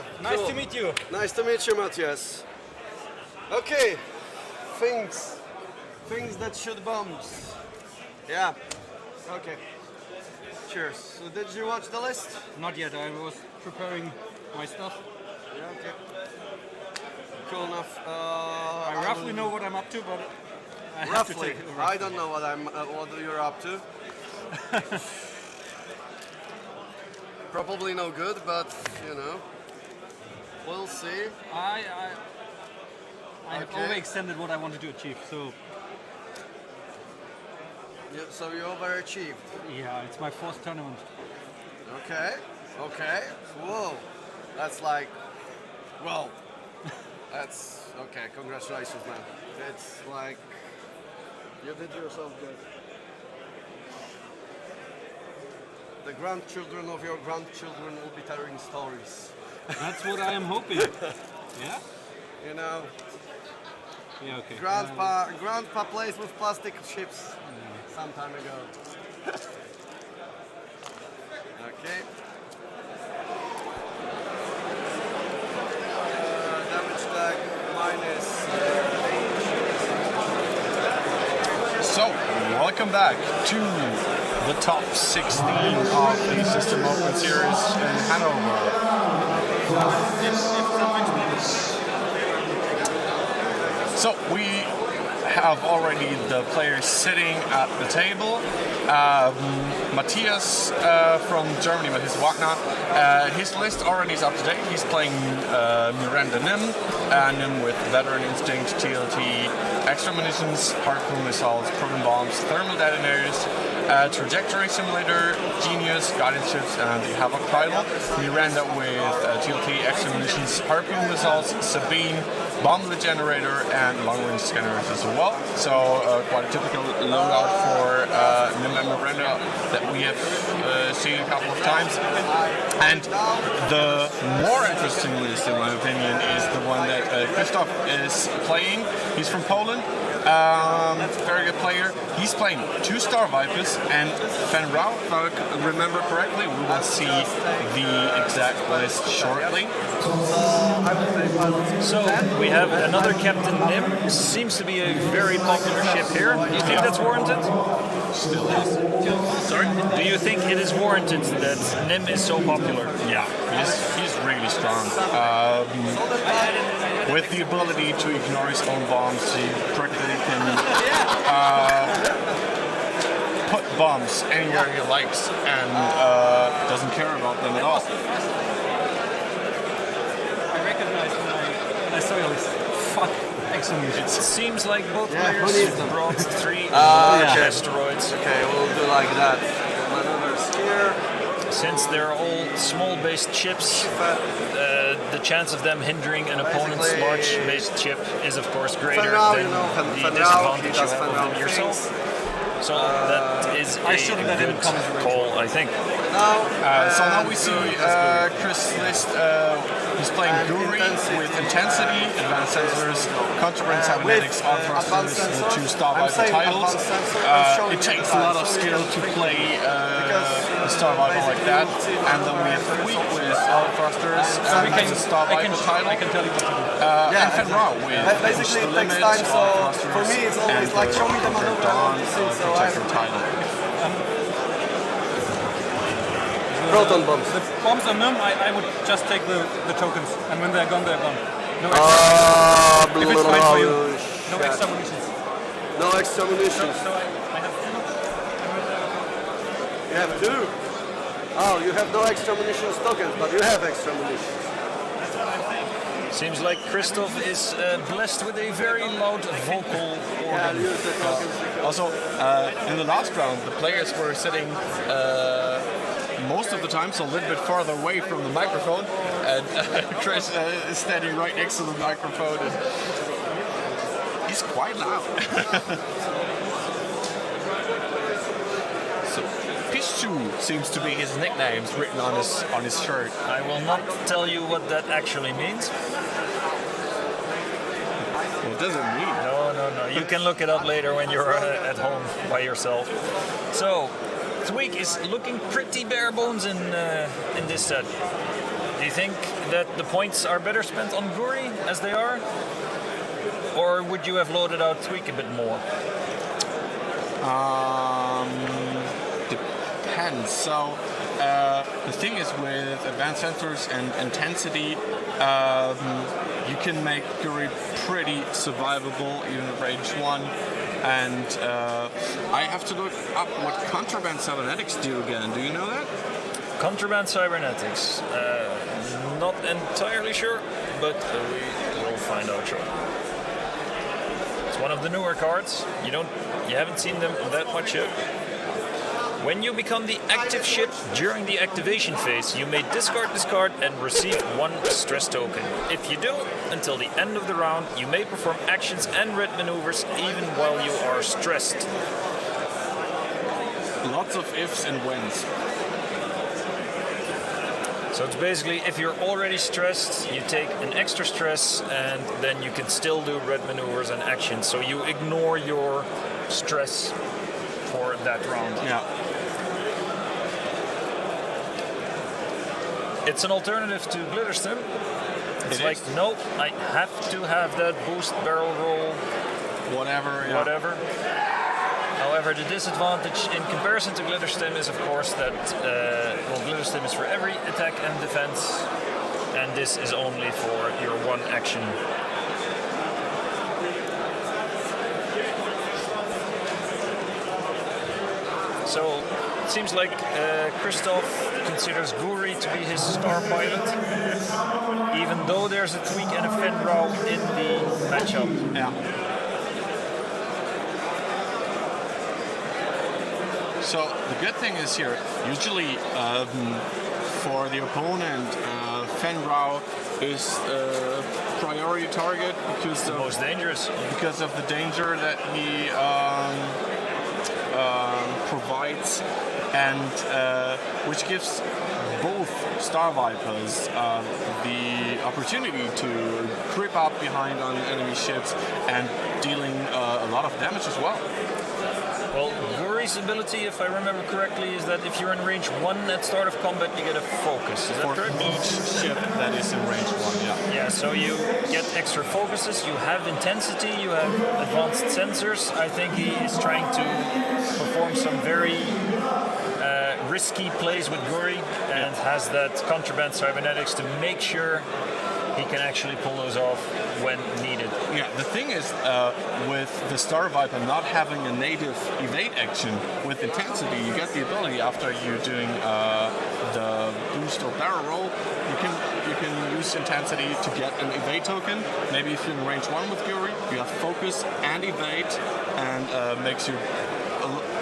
Yeah. Nice cool. to meet you. Nice to meet you, Matthias. Okay. Things that shoot bombs. Yeah. Okay. Cheers. So did you watch the list? Not yet. I was preparing my stuff. Yeah. Okay. Cool enough. I roughly know what I'm up to, but I have to Roughly. take it. I don't know what you're up to. Probably no good, but you know, we'll see. I have Okay. overextended what I wanted to achieve. So Yeah, so you overachieved. yeah, it's my fourth tournament. Okay. Okay. Whoa. That's like, well, that's okay. Congratulations, man. It's like you did yourself good. The grandchildren of your grandchildren will be telling stories. That's what I am hoping. Yeah. You know, Yeah. Okay. grandpa plays with plastic chips some time ago. Okay. Damage tag minus. So, welcome back to the top 16 of the System Open Series in Hanover. So, we have already the players sitting at the table. Matthias from Germany, Matthias Wagner, his list already is up to date. He's playing Miranda Nim with Veteran Instinct, TLT, extra munitions, harpoon missiles, proton bombs, thermal detonators, trajectory simulator, Genius, guidance ships, and the Havoc title. Miranda with TLT, extra munitions, harpoon missiles, Sabine, bomb generator, and long-range scanners as well. So quite a typical loadout for Nim and Miranda that we have seen a couple of times. And the more interesting list, in my opinion, is the one that Christoph is playing. He's from Poland. Very good player. He's playing 2 Star Vipers and Van Rau, if I remember correctly. We will see the exact list shortly. So we have another Captain Nim. Seems to be a very popular ship here. Do you think that's warranted? Still is. Sorry? Do you think it is warranted that Nim is so popular? Yeah, he's really strong. With the ability to ignore his own bombs, he practically can put bombs anywhere he likes and doesn't care about them at all. I recognize when I saw your list. Fuck. Excellent. It seems like both Yeah, who players needs them? brought 3 Okay. asteroids. Okay, we'll do like that. Maneuvers here. Since they're all small-based ships, the chance of them hindering an opponent's Basically, large-based ship is, of course, greater Van Rau, than you know, the Van Rau, he disadvantage you does have Van of Rau them yourself. things. So that is I a shouldn't let him good come to call, I think. So now we see Chris' list. He's playing Guri with Intensity, Advanced Sensors, Contraband Cybernetics, Arm Thrusters, the 2 Star Viper titles. It takes a lot of skill to play the Star Viper like that. And then we have Tweak with Arm Thrusters and the Star Viper title. I can tell you what to do. And Van Rau with Basically, Push the it takes Limit, time, so Arm for me, it's Thrusters, always and like, show me the Project maneuver I Dawn, want to see, so I Protector title. proton bombs. The bombs on them, I would just take the tokens, and when they're gone, they're gone. No extra, if it's fine for you. No extra munitions. No extra munitions. So I have You have 2. Oh, you have no extra munitions tokens, but you have extra munitions. Seems like Christoph is blessed with a very loud vocal Yeah, organ. use the tokens. Also, in the last round, the players were sitting most of the time, so a little bit farther away from the microphone, and Chris is standing right next to the microphone, and he's quite loud. So, Pichu seems to be his nickname written on his shirt. I will not tell you what that actually means. What does it mean? No. You can look it up later when you're at home by yourself. So, Tweak is looking pretty bare bones in this set. Do you think that the points are better spent on Guri as they are? Or would you have loaded out Tweak a bit more? Depends. So the thing is with advanced sensors and intensity, you can make Guri pretty survivable even at range 1. And I have to look up what contraband cybernetics do again. Do you know that? Contraband cybernetics. Not entirely sure, but we will find out shortly. It's one of the newer cards. You haven't seen them that much yet. When you become the active ship during the activation phase, you may discard this card and receive 1 stress token. If you do, until the end of the round, you may perform actions and red maneuvers even while you are stressed. Lots of ifs and whens. So it's basically, if you're already stressed, you take an extra stress and then you can still do red maneuvers and actions. So you ignore your stress for that round. Yeah. It's an alternative to Glitterstim. It's It like, is? no, I have to have that boost barrel roll, Whatever. Yeah. whatever. However, the disadvantage in comparison to Glitterstim is, of course, that Glitterstim is for every attack and defense, and this is only for your 1 action. So it seems like Christoph considers Guri to be his star pilot, even though there's a Tweak and a Fenrow in the matchup. Yeah. So the good thing is here, usually for the opponent, Fenrow is a priority target because The most dangerous. of the danger that he provides, and which gives both Star Vipers the opportunity to creep up behind on enemy ships and dealing a lot of damage as well. Well, Guri's ability, if I remember correctly, is that if you're in range 1 at start of combat, you get a focus. Is that For correct? each ship that is in range 1, yeah. Yeah, so you get extra focuses, you have intensity, you have advanced sensors. I think he is trying to perform some very risky plays with Guri and has that contraband cybernetics to make sure he can actually pull those off when needed. Yeah, the thing is, with the Star Viper not having a native evade action with intensity, you get the ability after you're doing the boost or barrel roll, you can use intensity to get an evade token. Maybe if you're in range 1 with Guri, you have focus and evade, and makes you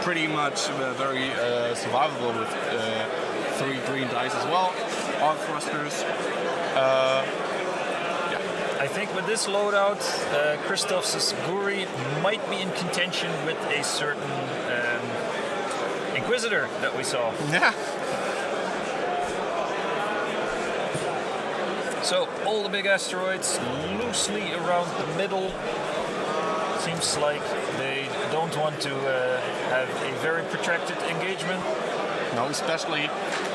pretty much very survivable with 3 green dice as well, all thrusters. I think with this loadout, Christoph's Guri might be in contention with a certain Inquisitor that we saw. Yeah. So all the big asteroids loosely around the middle. Seems like they don't want to have a very protracted engagement. No, especially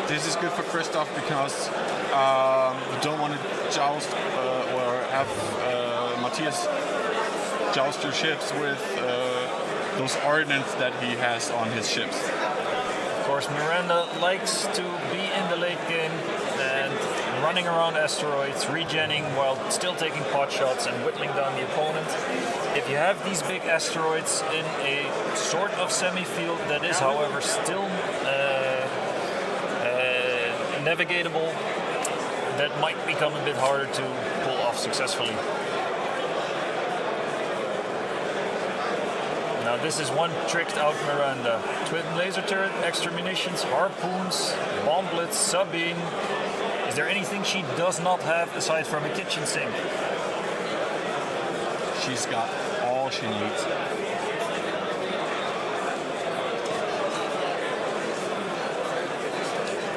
this is good for Christoph because you don't want to joust or have Matthias joust your ships with those ordnance that he has on his ships. Of course, Miranda likes to be in the late game and running around asteroids, regenning while still taking pot shots and whittling down the opponent. If you have these big asteroids in a sort of semi-field that is, however, still navigatable, that might become a bit harder to pull off successfully. Now this is one tricked out Miranda. Twin laser turret, extra munitions, harpoons, bomb blitz, sub-beam. Is there anything she does not have aside from a kitchen sink? She's got all she needs.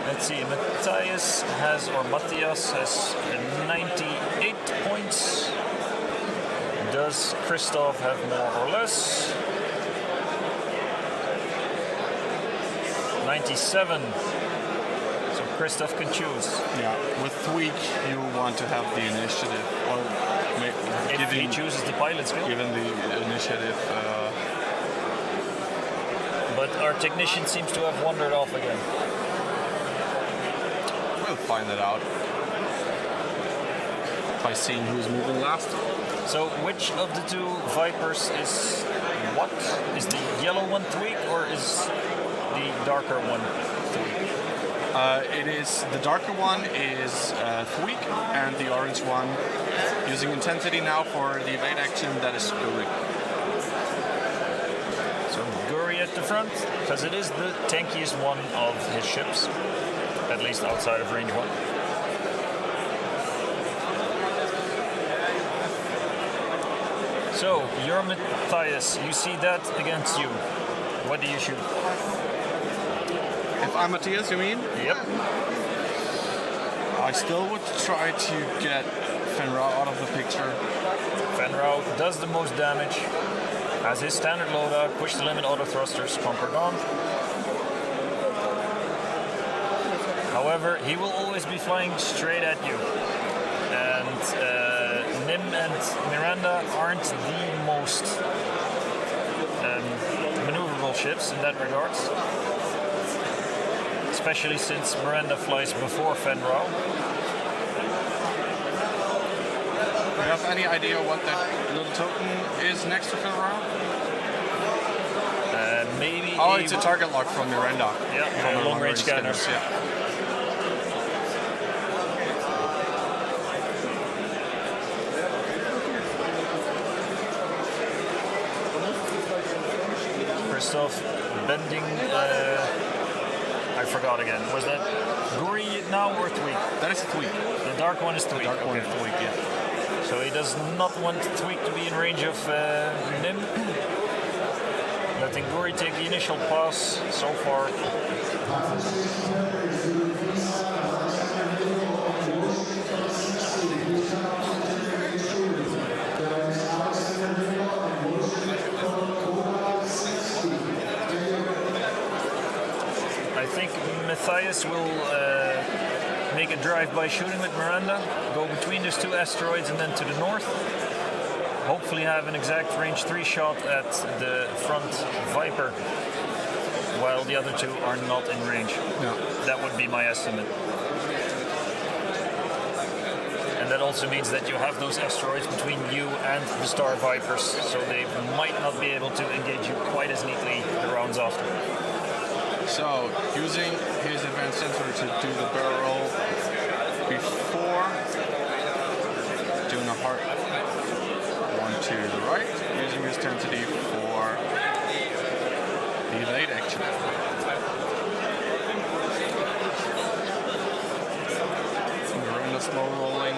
Let's see, Matthias has 98 points. Does Christoph have more or less? 97. So Christoph can choose. Yeah, with 3 tweak, you want to have the initiative, or If he chooses the pilot skill. given the initiative. But our technician seems to have wandered off again. We'll find it out by seeing who's moving last. So which of the two Vipers is what? Is the yellow one tweak or is the darker one tweak? It is the darker one is Thweek, and the orange one, using intensity now for the evade action, that is Guri. So Guri at the front, because it is the tankiest one of his ships, at least outside of range 1. So, you're Matthias, you see that against you. What do you shoot? If I'm Matthias, you mean? Yep. I still would try to get Fenra out of the picture. Fenrau does the most damage. Has his standard loadout, push the limit auto thrusters, conquer dawn. However, he will always be flying straight at you. And Nim and Miranda aren't the most maneuverable ships in that regards. Especially since Miranda flies before Fenrau. Do you have any idea what that little token is next to Fenra? Maybe. Oh, it's a target lock from Miranda. Yeah, from long range scanners. Yeah. Christoph bending. I forgot again. Was that Guri now or Tweak? That is Thweek. The dark one is Tweak. Dark one Okay. is Thweek, yeah. So he does not want Tweak to be in range of Nim. Letting Guri take the initial pass so far. I think Matthias will make a drive-by shooting with Miranda, go between those two asteroids and then to the north. Hopefully have an exact range 3 shot at the front Viper, while the other two are not in range. Yeah. That would be my estimate. And that also means that you have those asteroids between you and the Star Vipers, so they might not be able to engage you quite as neatly the rounds after. So, using his advanced sensor to do the barrel roll before doing a hard one to the right, using his intensity for the evade action. Miranda slow rolling,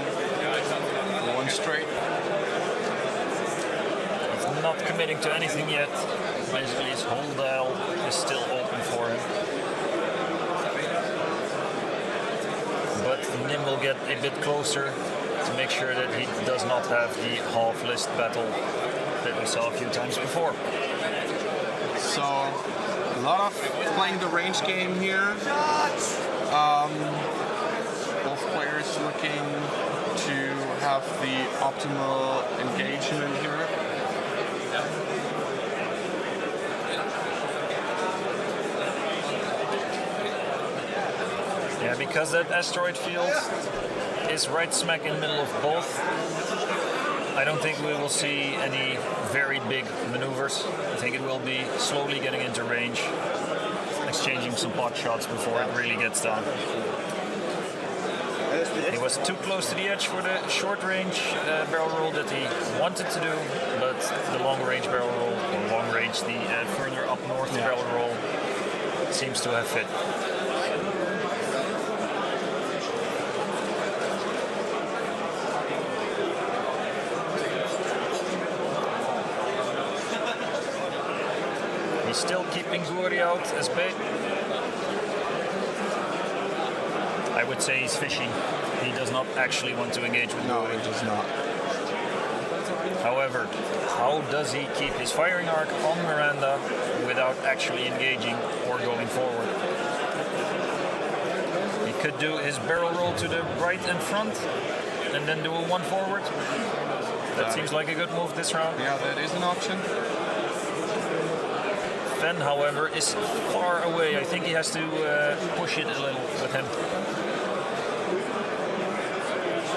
one straight. He's not committing to anything yet. Basically, his whole dial is still open for him. But Nim will get a bit closer to make sure that he does not have the half list battle that we saw a few times before. So, a lot of playing the range game here. Both players looking to have the optimal engagement here. Yeah, because that asteroid field is right smack in the middle of both, I don't think we will see any very big maneuvers. I think it will be slowly getting into range, exchanging some pot shots before it really gets done. He was too close to the edge for the short range barrel roll that he wanted to do, but the long range barrel roll, or long range, the further up north barrel roll, seems to have fit. He's still keeping Guri out as bait. I would say he's fishing. He does not actually want to engage with No, Guri. it does not. However, how does he keep his firing arc on Miranda without actually engaging or going forward? He could do his barrel roll to the right and front, and then do a 1 forward. That seems like a good move this round. Yeah, that is an option. Fen, however, is far away. I think he has to push it a little with him.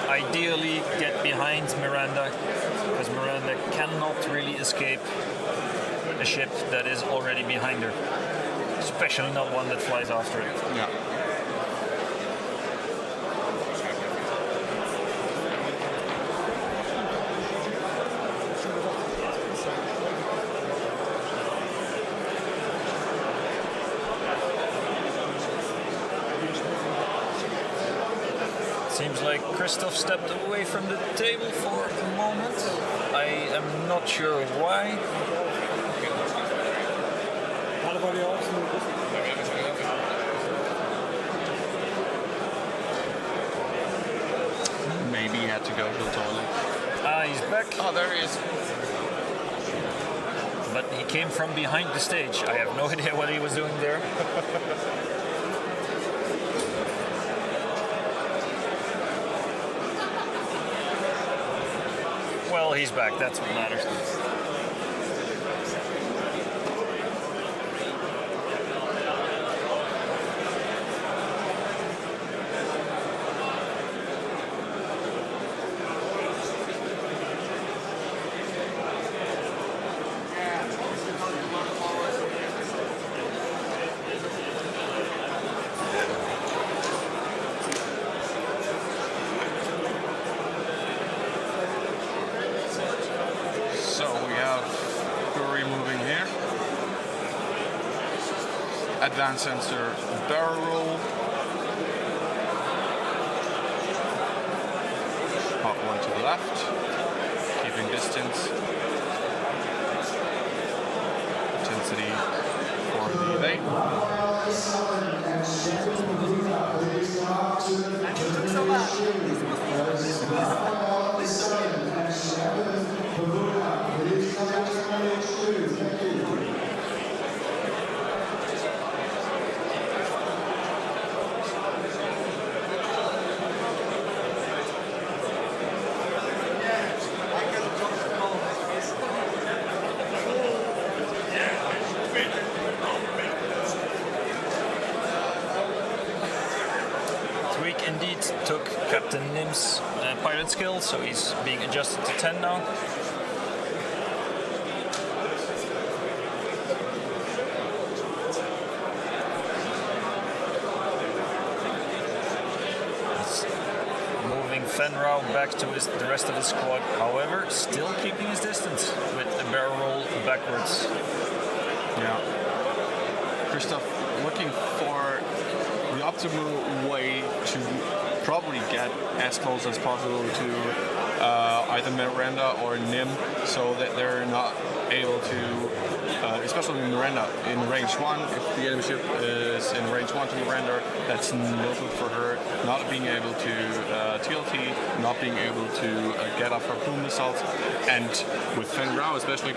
Ideally, get behind Miranda, because Miranda cannot really escape a ship that is already behind her, especially not one that flies after it. Yeah. Seems like Christoph stepped away from the table for a moment. I am not sure why. Maybe he had to go to the toilet. Ah, he's back. Oh, there he is. But he came from behind the stage. I have no idea what he was doing there. Well, he's back. That's what matters. Advanced sensor barrel roll. Hot one to the left, keeping distance. Intensity for the evade. Indeed took Captain Nim's pilot skill, so he's being adjusted to 10 now. He's moving Fenrau back to the rest of his squad, however, still keeping his distance with a barrel roll backwards. Yeah. Christoph looking for the optimal way to probably get as close as possible to either Miranda or Nim, so that they're not able to, especially Miranda in range 1, if the enemy ship is in range 1 to Miranda, that's no good for her. Not being able to TLT, not being able to get off harpoon missiles, and with Fenrau especially,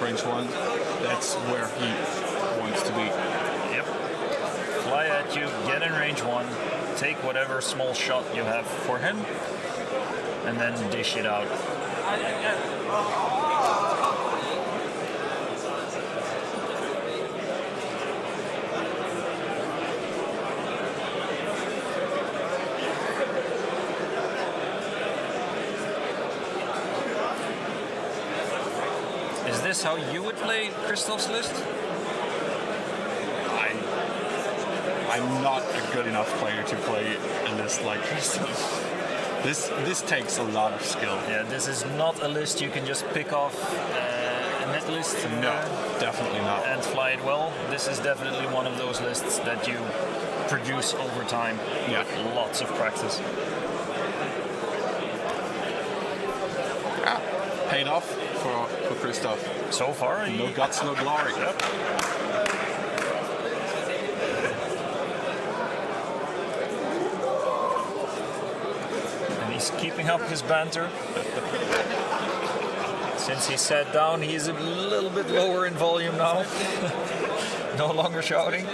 range 1, that's where he wants to be. Fly at you, get in range 1, take whatever small shot you have for him, and then dish it out. Is this how you would play Christoph's list? I'm not a good enough player to play a list like Christoph. This takes a lot of skill. Yeah, this is not a list you can just pick off a net list. No, definitely not. And fly it well. This is definitely one of those lists that you produce over time with lots of practice. Yeah, paid off for Christoph. So far, no guts, no glory. Yep. He's keeping up his banter. Since he sat down, he's a little bit lower in volume now. No longer shouting.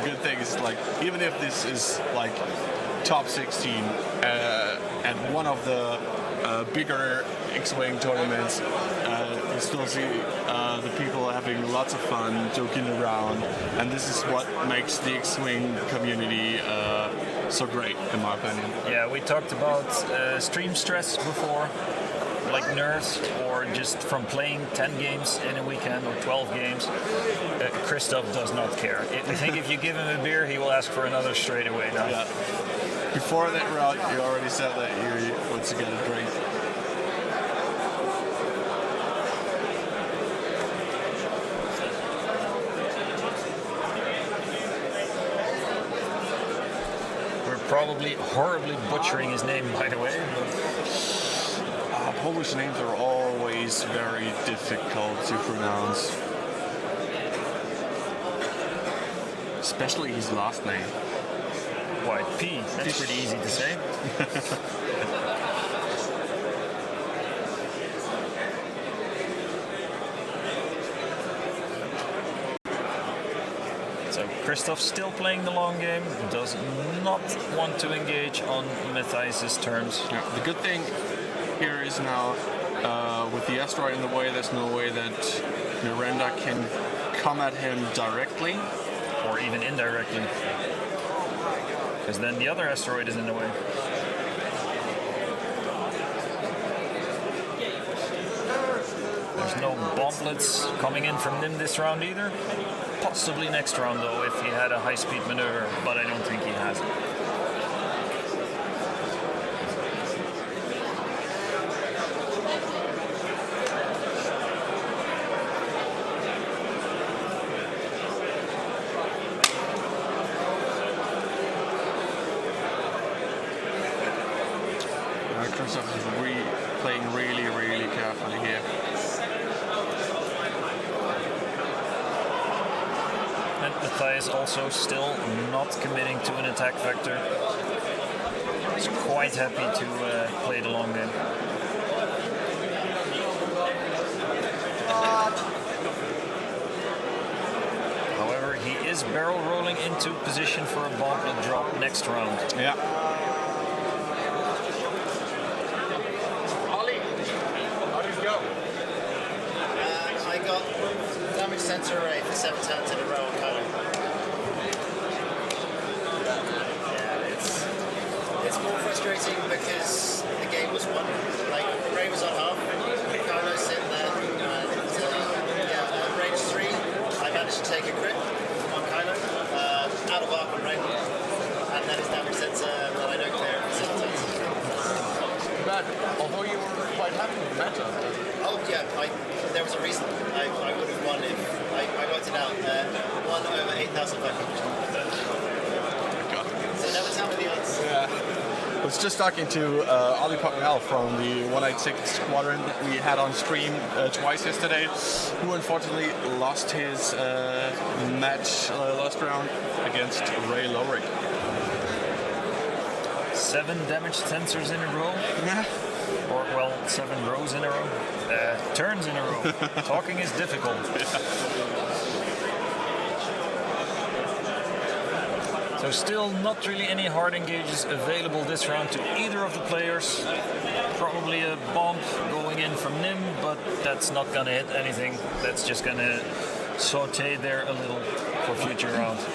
good thing is like even if this is like top 16 at one of the bigger X-Wing tournaments, you still see the people having lots of fun, joking around, and this is what makes the X-Wing community so great, in my opinion. Yeah, we talked about stream stress before, like nerves, or just from playing 10 games in a weekend or 12 games. Christoph does not care. I think if you give him a beer, he will ask for another straight away now. Yeah. Before that route, you already said that you want to get a drink. Probably horribly butchering his name, by the way. Polish names are always very difficult to pronounce. Especially his last name. Why, P? That's pretty easy to say. So Christoph's still playing the long game, does not want to engage on Matthias's terms. Yeah, the good thing here is now, with the asteroid in the way, there's no way that Miranda can come at him directly. Or even indirectly. Because then the other asteroid is in the way. There's no bomblets coming in from Nim this round either. Possibly next round though, if he had a high-speed maneuver, but I don't think he has it. Christoph is playing really, really carefully here. And Matthias also still not committing to an attack vector. He's quite happy to play the long game. However, he is barrel rolling into position for a gauntlet drop next round. Yeah. Sensor array for 7 turns in a row on Kylo. Yeah, it's more frustrating because the game was won. Like, Ray was on half, Kylo's sitting there, and range 3, I managed to take a crit on Kylo, out of arc on Ray, and then his damage sensor that I don't clear for 7 turns. But although you were quite happy with the matchup. Oh yeah, there was a reason. I would have won if I worked it out. 1 over 8,500. So never tell me the odds. Yeah. I was just talking to Ali Pacmel from the 186 Squadron that we had on stream twice yesterday, who unfortunately lost his match last round against Ray Lowrick. 7 damage sensors in a row. Or, well, 7 rows in a row. Turns in a row. Talking is difficult. So still not really any hard engages available this round to either of the players. Probably a bomb going in from Nim, but that's not going to hit anything. That's just going to saute there a little for future rounds.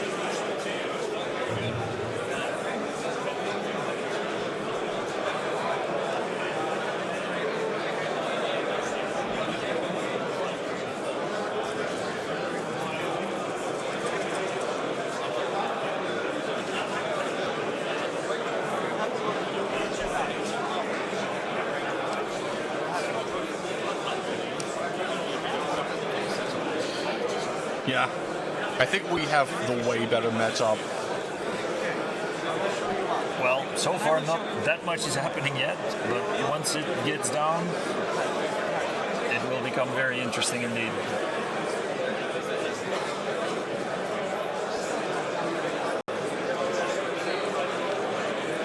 Yeah, I think we have the way better matchup. Well, so far not that much is happening yet, but once it gets down, it will become very interesting indeed.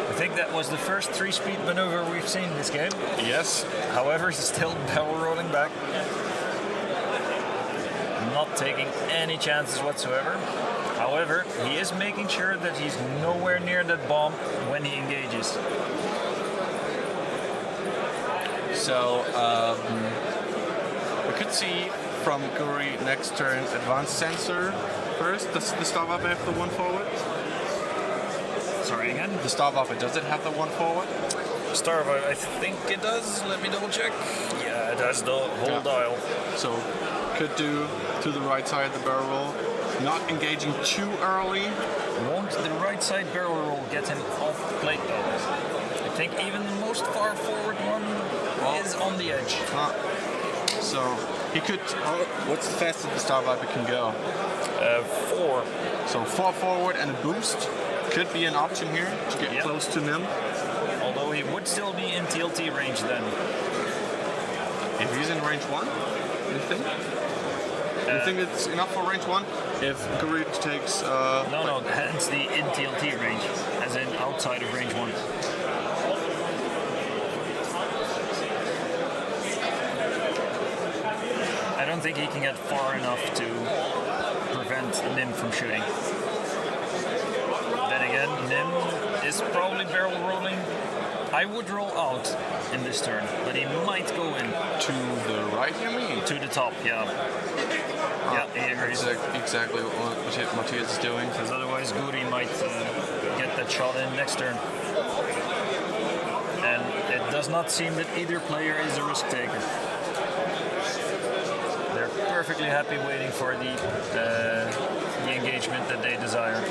I think that was the first 3-speed maneuver we've seen this game. Yes. However, he's still barrel rolling back. not taking any chances whatsoever. However, he is making sure that he's nowhere near that bomb when he engages. So we could see from Guri next turn advanced sensor first. Does the Starwaffe have the one forward? Sorry again? The Starwaffe, does it have the one forward? Starwaffe, I think it does. Let me double check. Yeah, it has the whole dial. So could do to the right side of the barrel roll. Not engaging too early. Won't the right side barrel roll get him off the plate though? I think even the most far forward one is on the edge. So he could. What's the fastest the Starwaffe can go? 4. So 4 forward and a boost could be an option here to get close to Nim. Although he would still be in TLT range then. If he's in range 1, you think? You think it's enough for range 1? If Guri takes... No, hence the in TLT range, as in outside of range 1. I don't think he can get far enough to prevent Nim from shooting. Then again, Nim is probably barrel rolling. I would roll out in this turn, but he might go in. To the right, you mean? To the top, yeah. Yeah, he agrees. Exactly what Matthias is doing. Because otherwise Guri might get that shot in next turn. And it does not seem that either player is a risk taker. They're perfectly happy waiting for the engagement that they desire.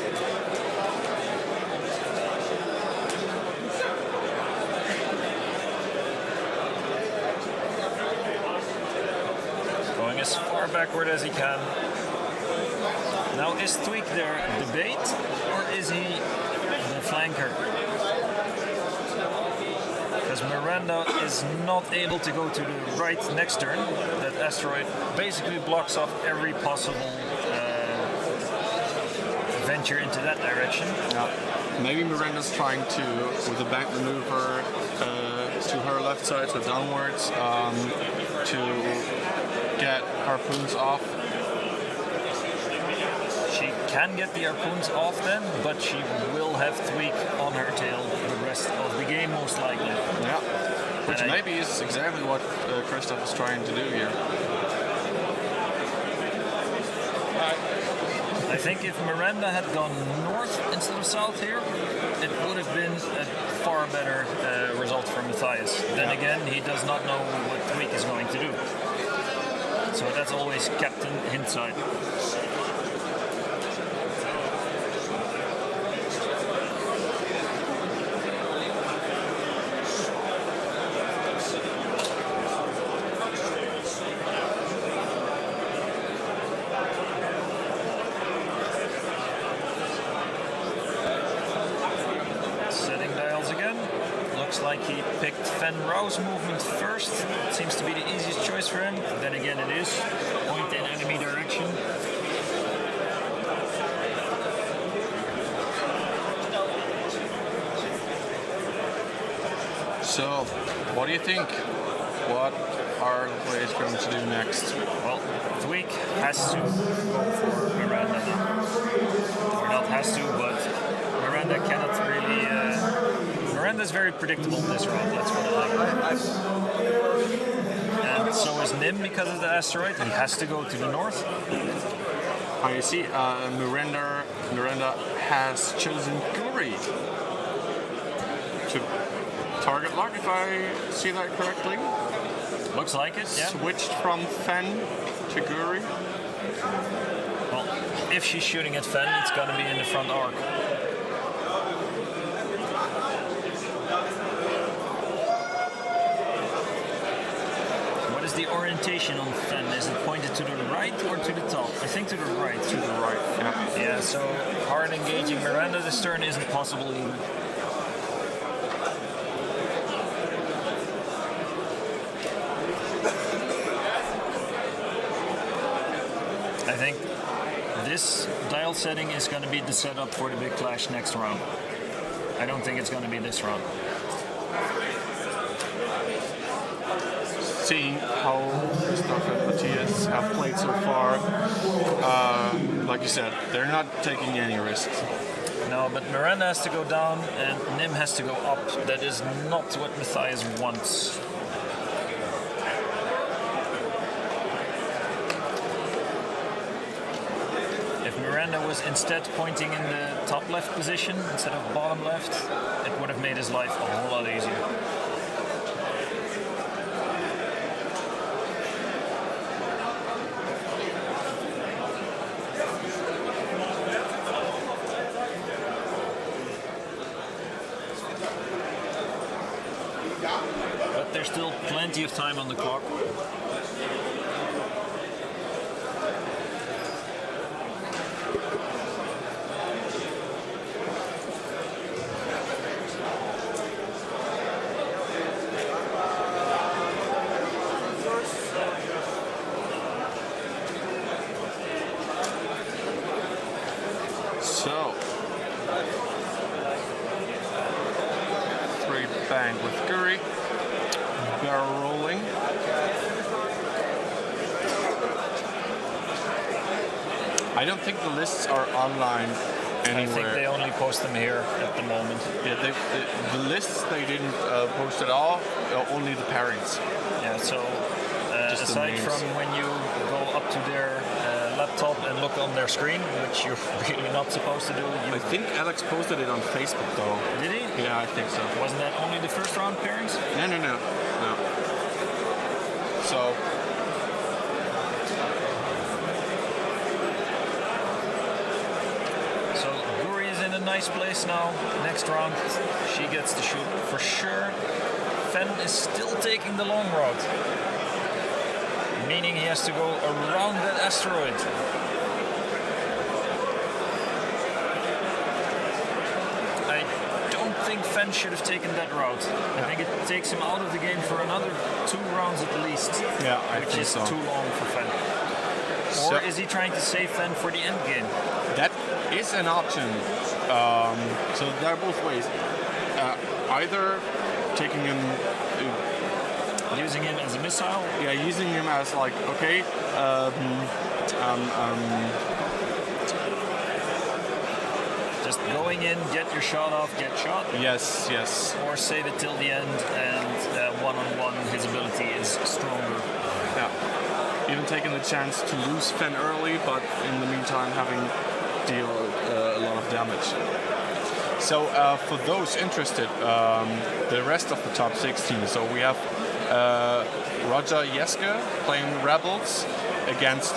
Going as far backward as he can. Now, is Tweak their debate, or is he the flanker? Because Miranda is not able to go to the right next turn. That asteroid basically blocks off every possible venture into that direction. Maybe Miranda's trying to, with a bank maneuver to her left side, so downwards, to get harpoons off. She can get the harpoons off then, but she will have Tweak on her tail the rest of the game most likely. Yeah, which maybe is exactly what Christoph is trying to do here. I think if Miranda had gone north instead of south here, it would have been a far better result for Matthias. Then again, he does not know what Tweak is going to do. So that's always kept in hindsight. Like he picked Van Rau's movement first. It seems to be the easiest choice for him. Then again, it is point in enemy direction. So, what do you think? What are the players going to do next? Well, Tweak has to go for Miranda now. Or not has to, but Miranda cannot really... Miranda's very predictable in this round, that's what I like. And so is Nim because of the asteroid. He has to go to the north. I see. Miranda has chosen Guri to target lock, if I see that correctly. Looks like it, yeah. Switched from Fen to Guri. Well, if she's shooting at Fen, it's going to be in the front arc. The orientation on Fen, is it pointed to the right or to the top? I think to the right. To the right, yeah. Yeah, so hard engaging Miranda this turn isn't possible either. I think this dial setting is going to be the setup for the big clash next round. I don't think it's going to be this round. Seeing how Christoph and Matthias have played so far. Like you said, they're not taking any risks. No, but Miranda has to go down and Nim has to go up. That is not what Matthias wants. If Miranda was instead pointing in the top left position instead of bottom left, it would have made his life a whole lot easier. But there's still plenty of time on the clock. So, 3 bang with Curry, barrel rolling. I don't think the lists are online anywhere. I think they only post them here at the moment. Yeah, the lists they didn't post at all, only the pairings. Yeah, so Just the aside names. from when you go up to their laptop and look on their screen, which you're really not supposed to do, I think Alex posted it on Facebook though. did he? Yeah, I think so. Wasn't that only the first round pairings? No. So, So Guri is in a nice place now. Next round, she gets to shoot for sure. Fen is still taking the long route, meaning he has to go around that asteroid. I don't think Fen should have taken that route. I think it takes him out of the game for another 2 rounds at least. Yeah, I which think is so. too long for Fen. So- Or is he trying to save Fen for the end game? that is an option. So there are both ways. Either taking him, Using him as a missile? using him as like, okay, Just going in, get your shot off, get shot? yes. Or save it till the end and one-on-one his ability is stronger. Yeah. Even taking the chance to lose Fen early, but in the meantime having deal a lot of damage. So for those interested, the rest of the top 16. So we have Roger Jeske playing Rebels against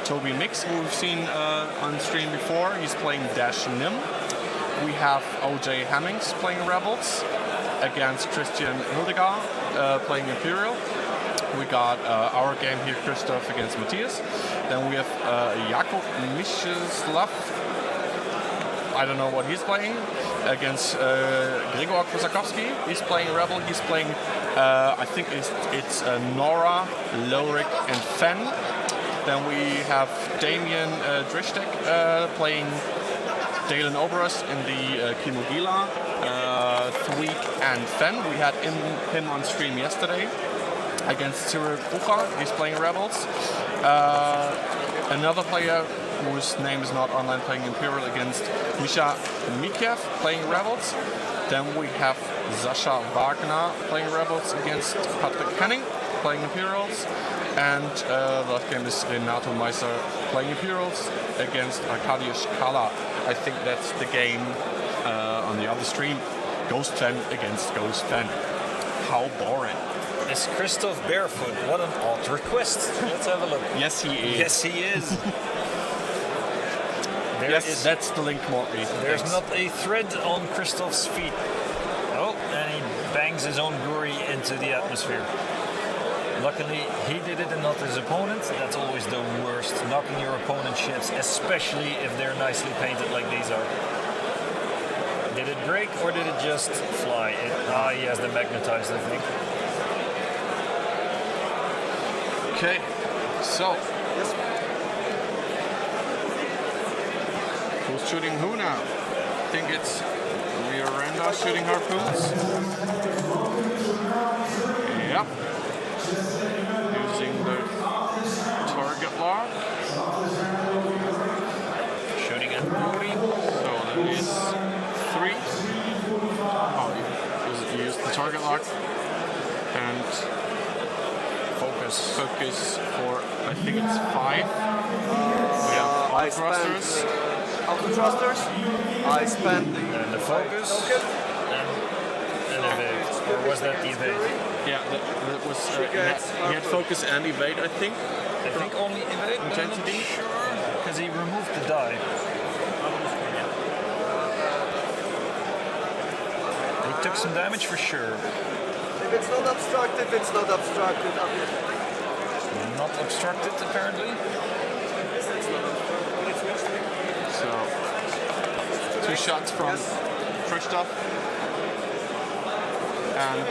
Toby Mix, who we've seen on stream before. He's playing Dash Nim. We have OJ Hemmings playing Rebels against Christian Hildegard playing Imperial. We got our game here, Christoph against Matthias. Then we have Jakub Mishislav. I don't know what he's playing, against Grigor Kosakowski. He's playing Rebel. He's playing, I think it's Nora, Lorik, and Fen. Then we have Damien Drishtek playing Dalen Oberus in the Kimogila, Thweek, and Fen. We had him on stream yesterday against Cyril Bucha. He's playing Rebels. Another player whose name is not online playing Imperial against Misha Mikiev playing Rebels. Then we have Sasha Wagner playing Rebels against Patrick Henning playing Imperials. And the last game is Renato Meiser playing Imperials against Arkadiusz Kala. I think that's the game on the other stream. Ghost Fen against Ghost Fen. How boring. Is Christoph barefoot? What an odd request. Let's have a look. Yes, he is. Yes, he is. Yes, that's the link, Morty. There's Thanks. not a thread on Christoph's feet. Oh, and he bangs his own Guri into the atmosphere. Luckily, he did it and not his opponent. That's always the worst. Knocking your opponent's ships, especially if they're nicely painted like these are. Did it break or did it just fly? He has them magnetized, I think. Okay, so who's shooting who now? I think it's Miranda shooting harpoons. Yep. Using the Guri. So that is 3. Oh, you used the target lock. And focus for, I think it's 5. We have I thrusters. spent of the thrusters. I spent And the focus. And evade. Or was that the evade? Yeah, that was. He had focus and evade, I think. I think only evade, but I'm not Intensity? sure. Because he removed the die. He took some damage for sure. If it's not obstructed, it's not obstructed. Obviously. Not obstructed, apparently. So 2 shots from Christoph. And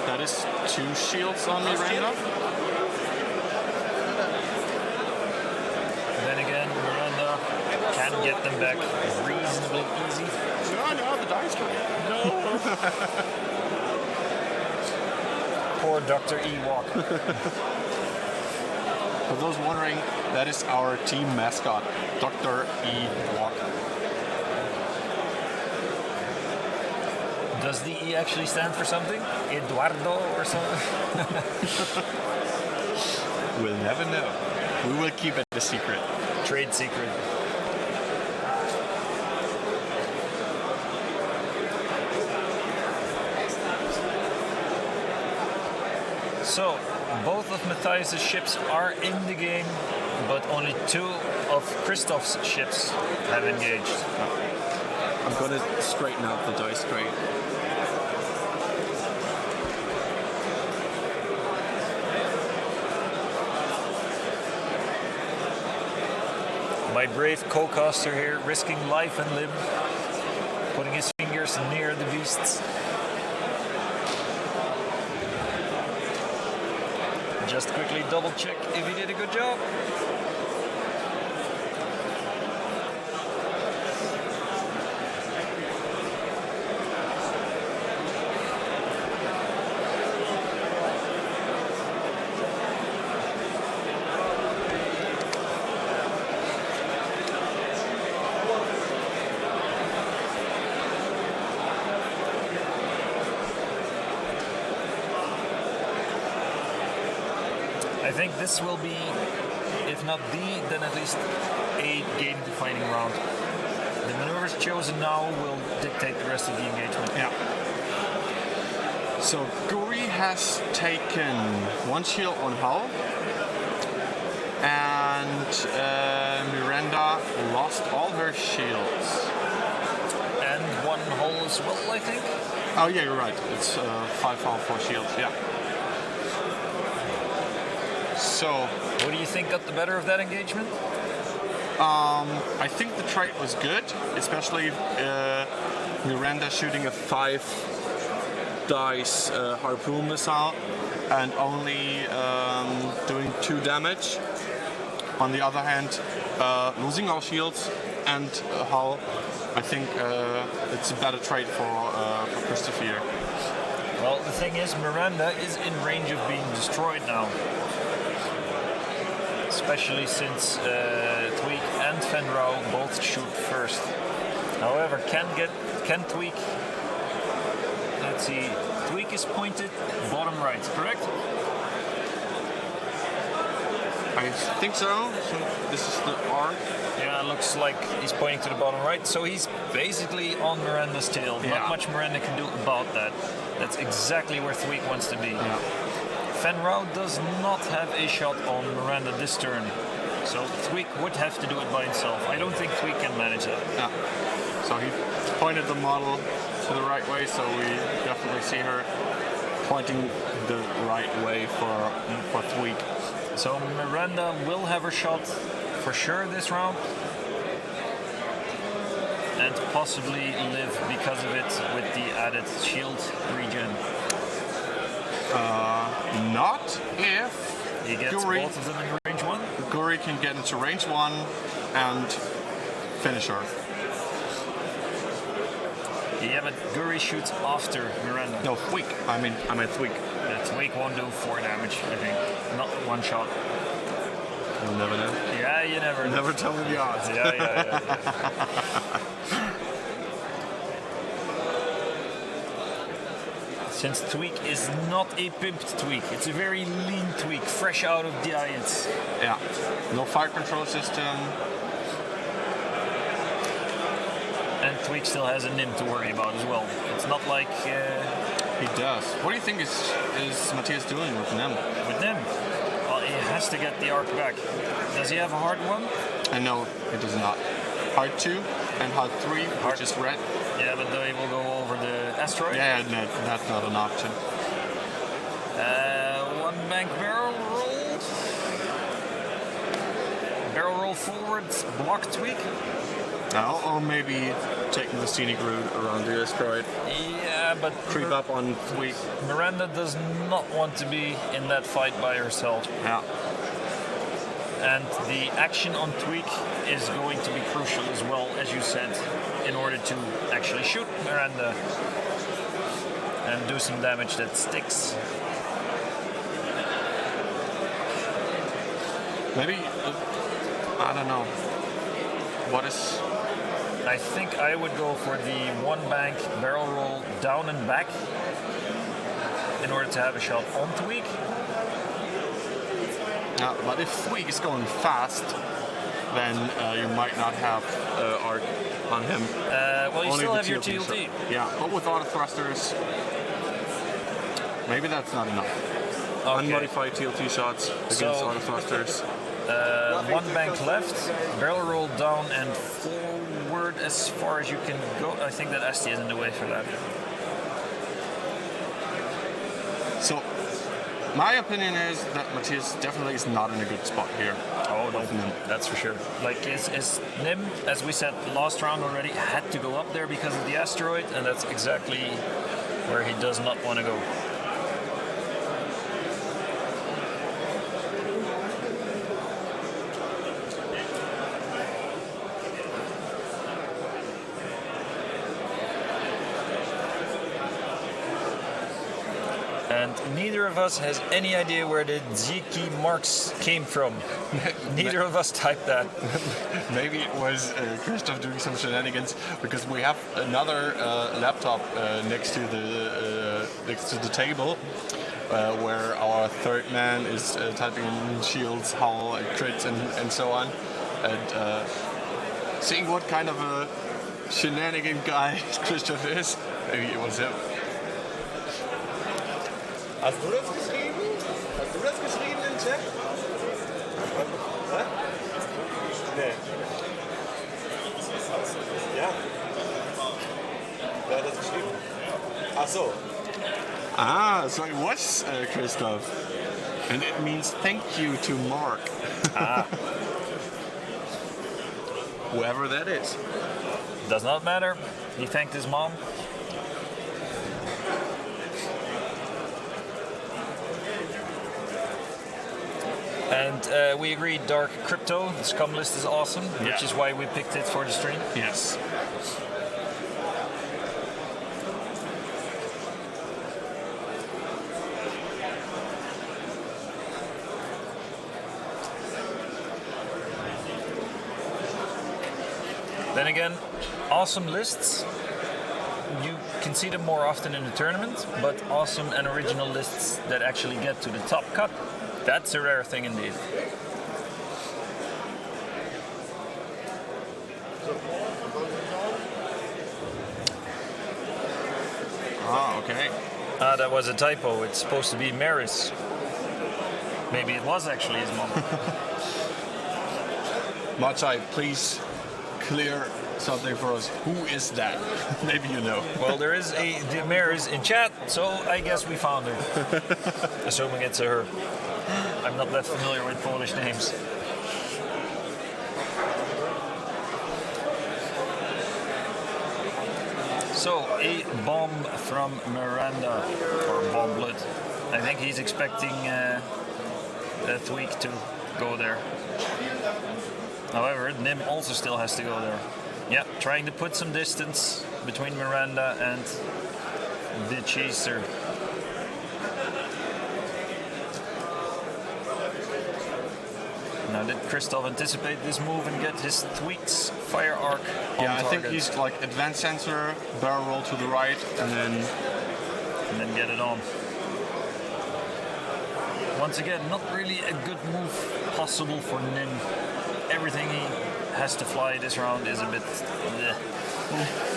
that is 2 shields on Miranda. Then again, Miranda can get them back reasonably easy. No, the dice tray. Poor Dr. Ewok. For those wondering, that is our team mascot, Dr. Ewok. Does the E actually stand for something? Eduardo or something? We'll never know. We will keep it a secret. Trade secret. So, both of Matthias' ships are in the game, but only 2 of Christoph's ships have engaged. I'm gonna straighten out the dice tray. My brave co-caster here, risking life and limb, putting his fingers near the beasts. Just quickly double check if he did a good job. I think this will be, if not the, then at least a game-defining round. The maneuvers chosen now will dictate the rest of the engagement. Yeah. So Guri has taken 1 shield on hull, and Miranda lost all her shields. And 1 hull as well, I think. Oh yeah, you're right. It's 5 hull, 4 shields. Yeah. So What do you think got the better of that engagement? I think the trade was good, especially Miranda shooting a 5 dice harpoon missile and only doing 2 damage. On the other hand, losing all shields and hull, I think it's a better trade for Christopher here. Well, the thing is, Miranda is in range of being destroyed now. Especially since Tweak and Fenrow both shoot first. However, can Tweak... Let's see, Tweak is pointed bottom right, correct? I think so. So this is the arc. Yeah, looks like he's pointing to the bottom right. So he's basically on Miranda's tail. Yeah. Not much Miranda can do about that. That's exactly where Tweak wants to be. Yeah. Fenrow does not have a shot on Miranda this turn. So Tweak would have to do it by himself. I don't think Tweak can manage that. Yeah. So he pointed the model to the right way, so we definitely see her pointing the right way for Tweak. So Miranda will have her shot for sure this round. And possibly live because of it with the added shield regen. Not if He gets Guri, both of them in range 1. Guri can get into range 1 and finish her. Yeah, but Guri shoots after Miranda. No, Tweak. I mean Tweak. Tweak won't do 4 damage, I think. Not 1 shot. You'll never know. Yeah, you never know. Never tell me the odds. Yeah. Since Tweak is not a pimped Tweak, it's a very lean Tweak, fresh out of diets. Yeah. No fire control system. And Tweak still has a NIM to worry about as well. It's not like He does. What do you think is Matthias doing with NIM? with NIM. Well, he has to get the arc back. Does he have a hard one? No, it does not. Hard 2 and hard 3, which is red. Yeah, but they will go over the asteroid. Yeah, no, that's not an option. One bank barrel roll. Barrel roll forward, block Tweak. No, or maybe taking the scenic route around the asteroid. Yeah, but Creep up on Tweak. Miranda does not want to be in that fight by herself. Yeah. And the action on Tweak is going to be crucial as well, as you said, in order to actually shoot Miranda and do some damage that sticks. Maybe, I don't know. What is... I think I would go for the one bank barrel roll down and back in order to have a shot on Tweak. But if Tweak is going fast, then you might not have arc on him. Well, you Only still the have your TLT TLT. shot. Yeah, but with auto thrusters, maybe that's not enough. Unmodified TLT shots against So- auto thrusters. One bank left, barrel roll down and forward as far as you can go. I think that Asti is in the way for that. So, my opinion is that Matthias definitely is not in a good spot here. Oh, no, With NIM. that's for sure. Like, is NIM, as we said last round already, had to go up there because of the asteroid, and that's exactly where he does not want to go. And neither of us has any idea where the Ziki marks came from. Neither of us typed that. Maybe it was Christoph doing some shenanigans because we have another laptop next to the table where our third man is typing in shields, howl, crits, and so on, and seeing what kind of a shenanigan guy Christoph is. Maybe it was him. Hast du das geschrieben? Hast du das geschrieben im Chat? Hä? Nee. Ja. Wer hat das geschrieben? Ach so. Ah, so it was Christoph. And it means thank you to Mark. Whoever that is. Does not matter. He thanked his mom. And we agreed Dark Crypto, the scum list is awesome, which is why we picked it for the stream. Yes. Then again, awesome lists. You can see them more often in the tournament, but awesome and original lists that actually get to the top cut, that's a rare thing indeed. Ah, okay. Ah, that was a typo. It's supposed to be Maris. Maybe it was actually his mom. Machai, please clear something for us. Who is that? Maybe you know. Well, there is a Maris in chat, so I guess we found her. Assuming it's a her. I'm not that familiar with Polish names. So, a bomb from Miranda, or Bomblet. I think he's expecting that week to go there. However, Nim also still has to go there. Yeah, trying to put some distance between Miranda and the chaser. Now, did Christoph anticipate this move and get his Tweaks Fire Arc on Yeah, I think target? he's like advanced sensor, barrel roll to the right, and then get it on. Once again, not really a good move possible for Nin. Everything he has to fly this round is a bit... bleh.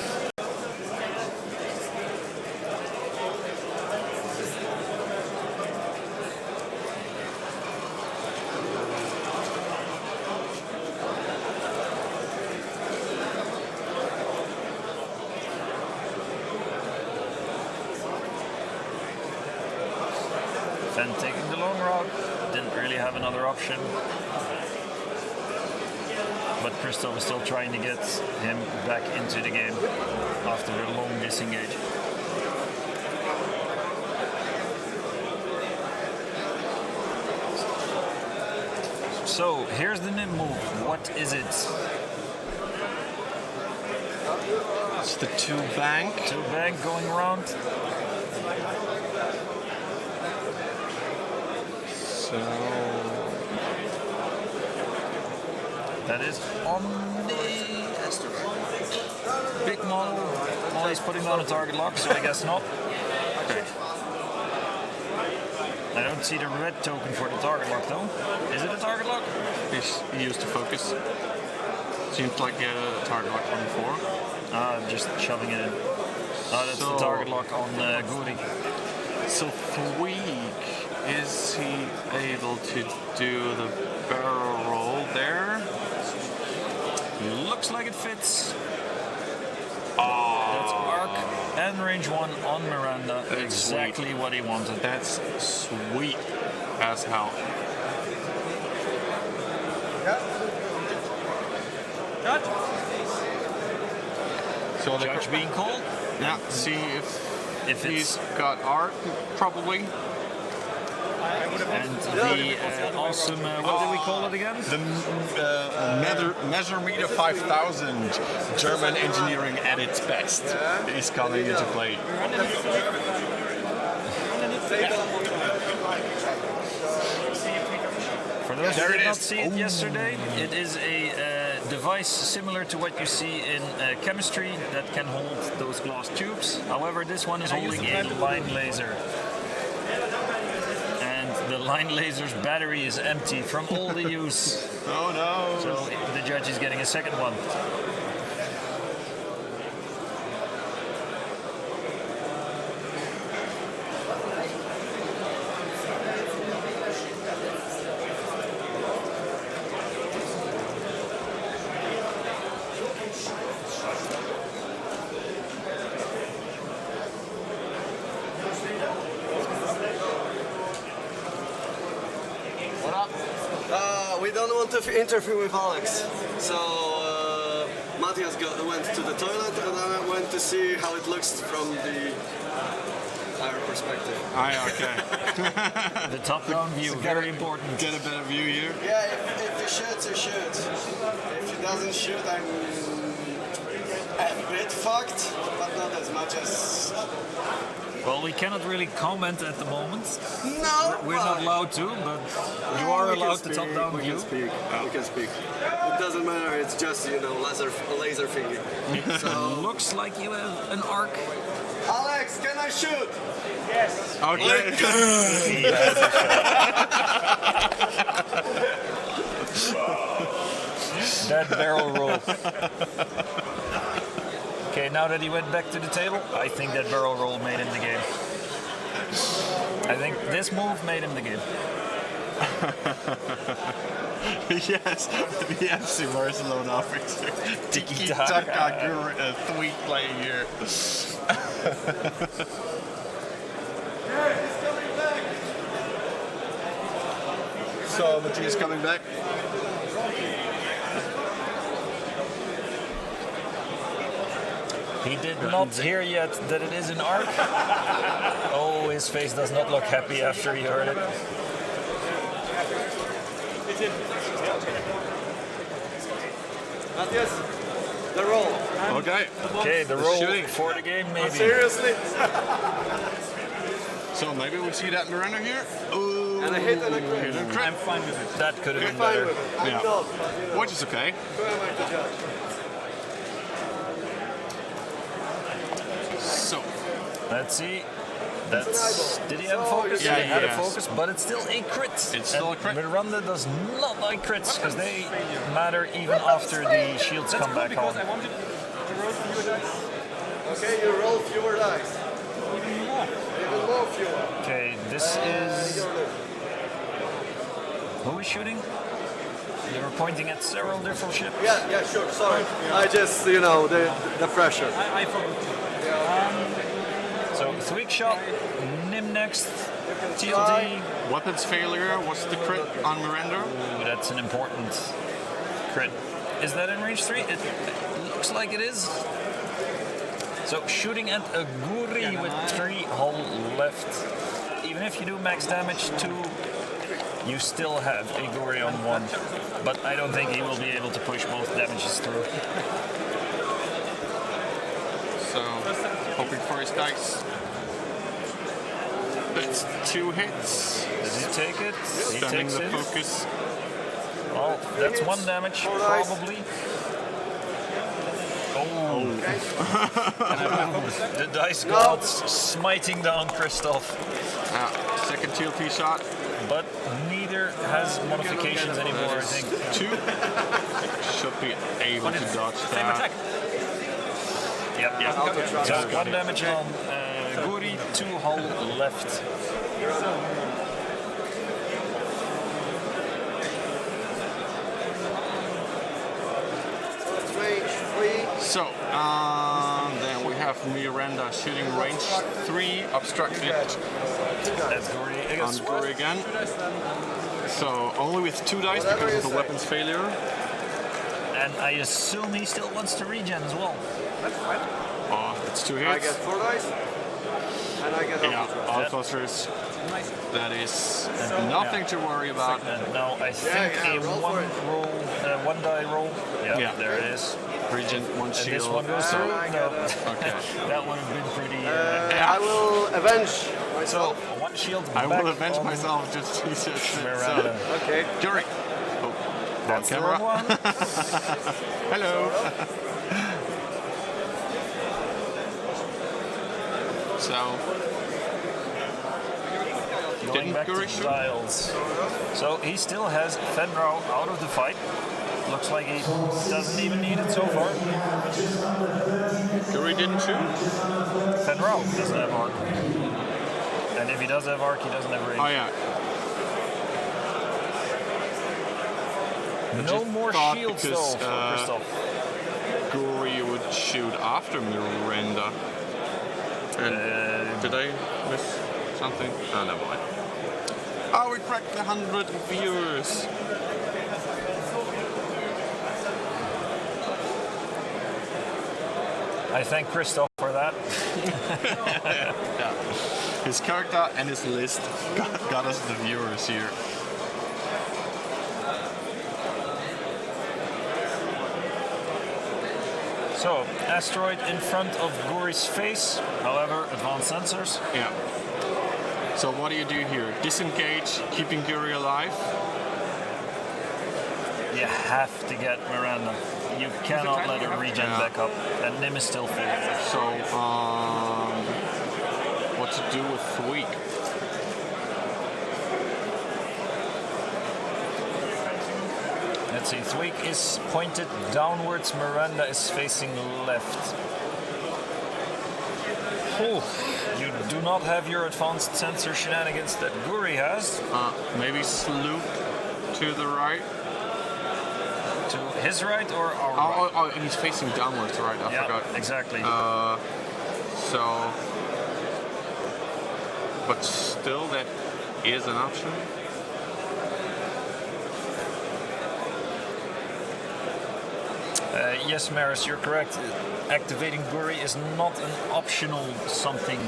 Fen taking the long route, didn't really have another option. But Christoph is still trying to get him back into the game after a long disengage. So here's the Nim move. What is it? it's the 2 bank. Two bank going around. So That is on the big model. Well, he's putting on a target lock, so I guess not. Great. I don't see the red token for the target lock though. Is it a target lock? he used to focus. Seems like he had a target lock from before. I'm just shoving it in. Oh, that's the So- target lock on Guri. So Tweak, is he able to do the barrel roll there? Looks like it fits. That's arc and range 1 on Miranda. That's Exactly what he wanted. That's sweet as hell. So the Judge being called. yeah, see if he's it's got art, probably. and the awesome what did we call it again? The Measure Meter 5000 German engineering at its best is coming into play. For those There who it did not is. see it yesterday, it is a device similar to what you see in chemistry that can hold those glass tubes. However, this one is holding a line laser. And the line laser's battery is empty from all the use. Oh no! So the judge is getting a second one. What up? We don't want to interfere with Alex. So Matthias went to the toilet and I went to see how it looks from our perspective. Okay. The top-down view, very important. Get a better view here. Yeah, if he shoots, he shoots. If he doesn't shoot, I'm a bit fucked, but not as much as... Well, we cannot really comment at the moment. No! We're not allowed to, but you are allowed to top-down We view. can speak. We can speak. It doesn't matter. It's just laser thingy. So Looks like you have an arc. Alex, can I shoot? Okay. That barrel roll. Okay, now that he went back to the table, I think that barrel roll made him the game. I think this move made him the game. Yes, the FC Barcelona officer. Tiki-taka. Tweak playing here. So Matthias coming back. He did not hear yet that it is an arc. Oh, his face does not look happy after he heard it. Matthias, the roll. Okay. Okay, the roll shooting. for the game maybe. Seriously? So maybe we see that Miranda here. Ooh. And a hit and a crit. I'm fine with it. That could have You're been fine better. with it. I'm Yeah. not, but you know, Which is okay. who am I to judge? So, Let's see. That's. Did he have a focus? Yeah, he had a yes. focus, but it's still a crit. It's still a crit. Miranda does not like crits because they matter even after the shields come back on. Because I wanted to roll fewer dice. Okay, you roll fewer dice. Even more. Even more fewer. Okay, this is. Your list. Who is shooting? They were pointing at several different ships. Yeah, sure, sorry. I just, you know, the pressure. I forgot. So, Thweek shot, Nim next, try. TLD. weapons failure was the crit on Miranda. Ooh, that's an important crit. Is that in range 3? It looks like it is. So, shooting at a Guri with 3 hull left. Even if you do max damage 2, you still have a Guri on 1. But I don't think he will be able to push both damages through. So, hoping for his dice. That's 2 hits. Does he take it? He Stunning takes the it. focus. Well, that's 1 damage, Four dice. probably. Oh, the dice gods smiting down Christoph. Second TLT shot. But neither has modifications anymore, I think. 2. Should be able to dodge Same that. attack. Yep. Auto-try. So 1 damage on Guri, 2 hull left. So it's range 3. So, then we have Miranda shooting range 3, obstructed That's Guri on against Guri again. So, only with 2 dice Whatever because of you the say. weapons failure. And I assume he still wants to regen as well. Oh, it's 2 I get hits. 4 dice. And I get Yeah, auto-try. all clusters. That is nothing to worry about. And now I think yeah, a roll for 1 it. roll, 1 die roll. Yeah, Yeah. there it is. Regent, 1 And shield. this one goes through. I No, get Okay. that would have been pretty. I will avenge myself. 1 shield. I back will avenge on myself just so. Miranda. Okay. Jury. Oh, That's the camera. wrong one. Hello. So, Going Didn't back to Guri shoot? Giles. So he still has Fenrau out of the fight. Looks like he doesn't even need it so far. Guri didn't shoot? Fenrau doesn't have arc. And if he does have arc, he doesn't have range. Oh yeah. No just more thought shields because, though for Christoph. Guri would shoot after Miranda. And did I miss something? Oh, never mind. Oh, we cracked 100 viewers. I thank Christoph for that. His character and his list got us the viewers here. So, asteroid in front of Guri's face. However, advanced sensors. Yeah. So what do you do here? Disengage, keeping Guri alive. You have to get Miranda. You cannot let her regen Yeah. back up. And Nim is still full. So, what to do with Thweek? Let's see, Thweek is pointed downwards, Miranda is facing left. Ooh, you do not have your advanced sensor shenanigans that Guri has. Maybe Sloop to the right. To his right or our right? Oh, he's facing downwards, right? I Yeah, forgot. exactly. So, but still, that is an option. Yes, Maris, you're correct. Activating Guri is not an optional something.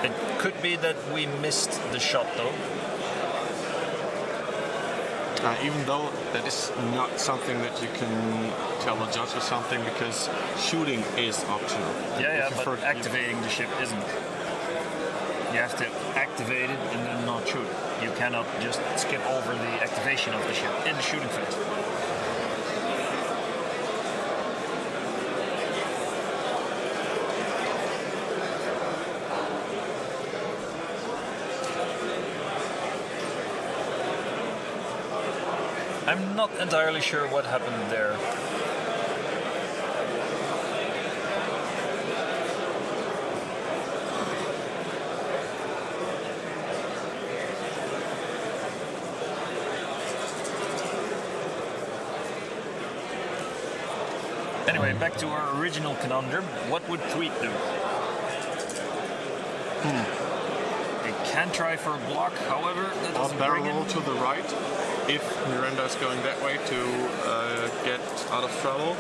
It could be that we missed the shot though. Even though that is not something that you can tell a judge or something, because shooting is optional. Yeah, If you but activating the ship isn't. You have to activate it and then not shoot. You cannot just skip over the activation of the ship in the shooting phase. I'm not entirely sure what happened there. Anyway, back to our original conundrum. What would Tweet do? It can try for a block, however, that I'll doesn't barrel bring roll him. to the right if Miranda is going that way to get out of trouble.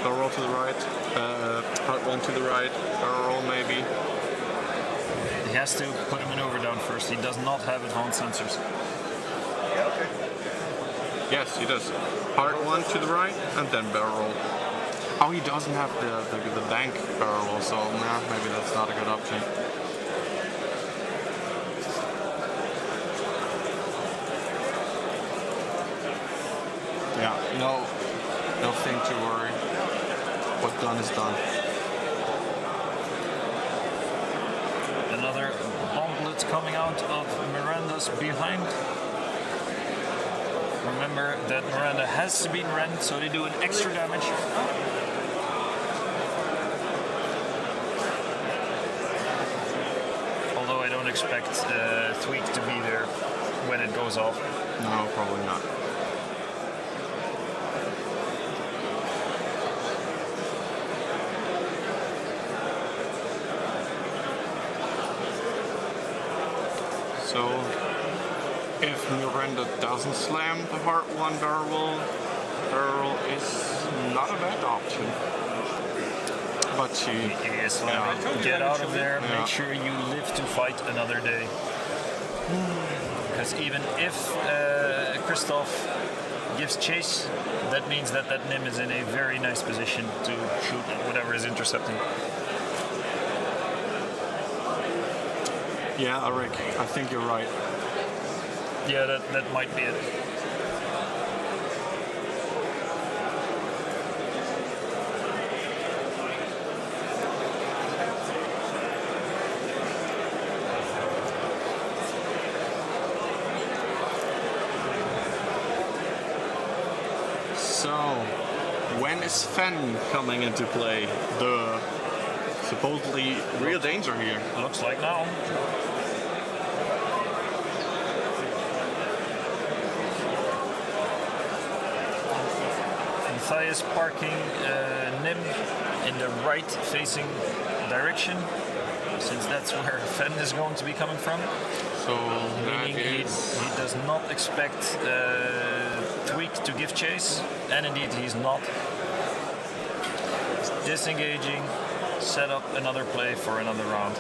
Barrel roll to the right, hard one to the right, barrel roll maybe. He has to put a maneuver down first. He does not have advanced sensors. Yes, he does. Hard one to the right and then barrel roll. Oh, he doesn't have the bank barrel roll, so nah, maybe that's not a good option. Yeah, no thing to worry. What's done is done. Another bomblet coming out of Miranda's behind. Remember that Miranda has been rent, so they do an extra damage. Although I don't expect Tweak to be there when it goes off. No, probably not. So, if Miranda doesn't slam the hard one barrel is not a bad option. But she... Yes, get out of there. Yeah. Make sure you live to fight another day. Because even if Christoph gives chase, that means that that Nim is in a very nice position to shoot at whatever is intercepting. Yeah, Eric, I think you're right. Yeah, that might be it. So, when is Fen coming into play? The supposedly real danger here. Looks like now. Matthias parking Nim in the right-facing direction, since that's where Fen is going to be coming from. So that Meaning he is... does not expect Tweak to give chase, and indeed he's not. He's disengaging, set up another play for another round.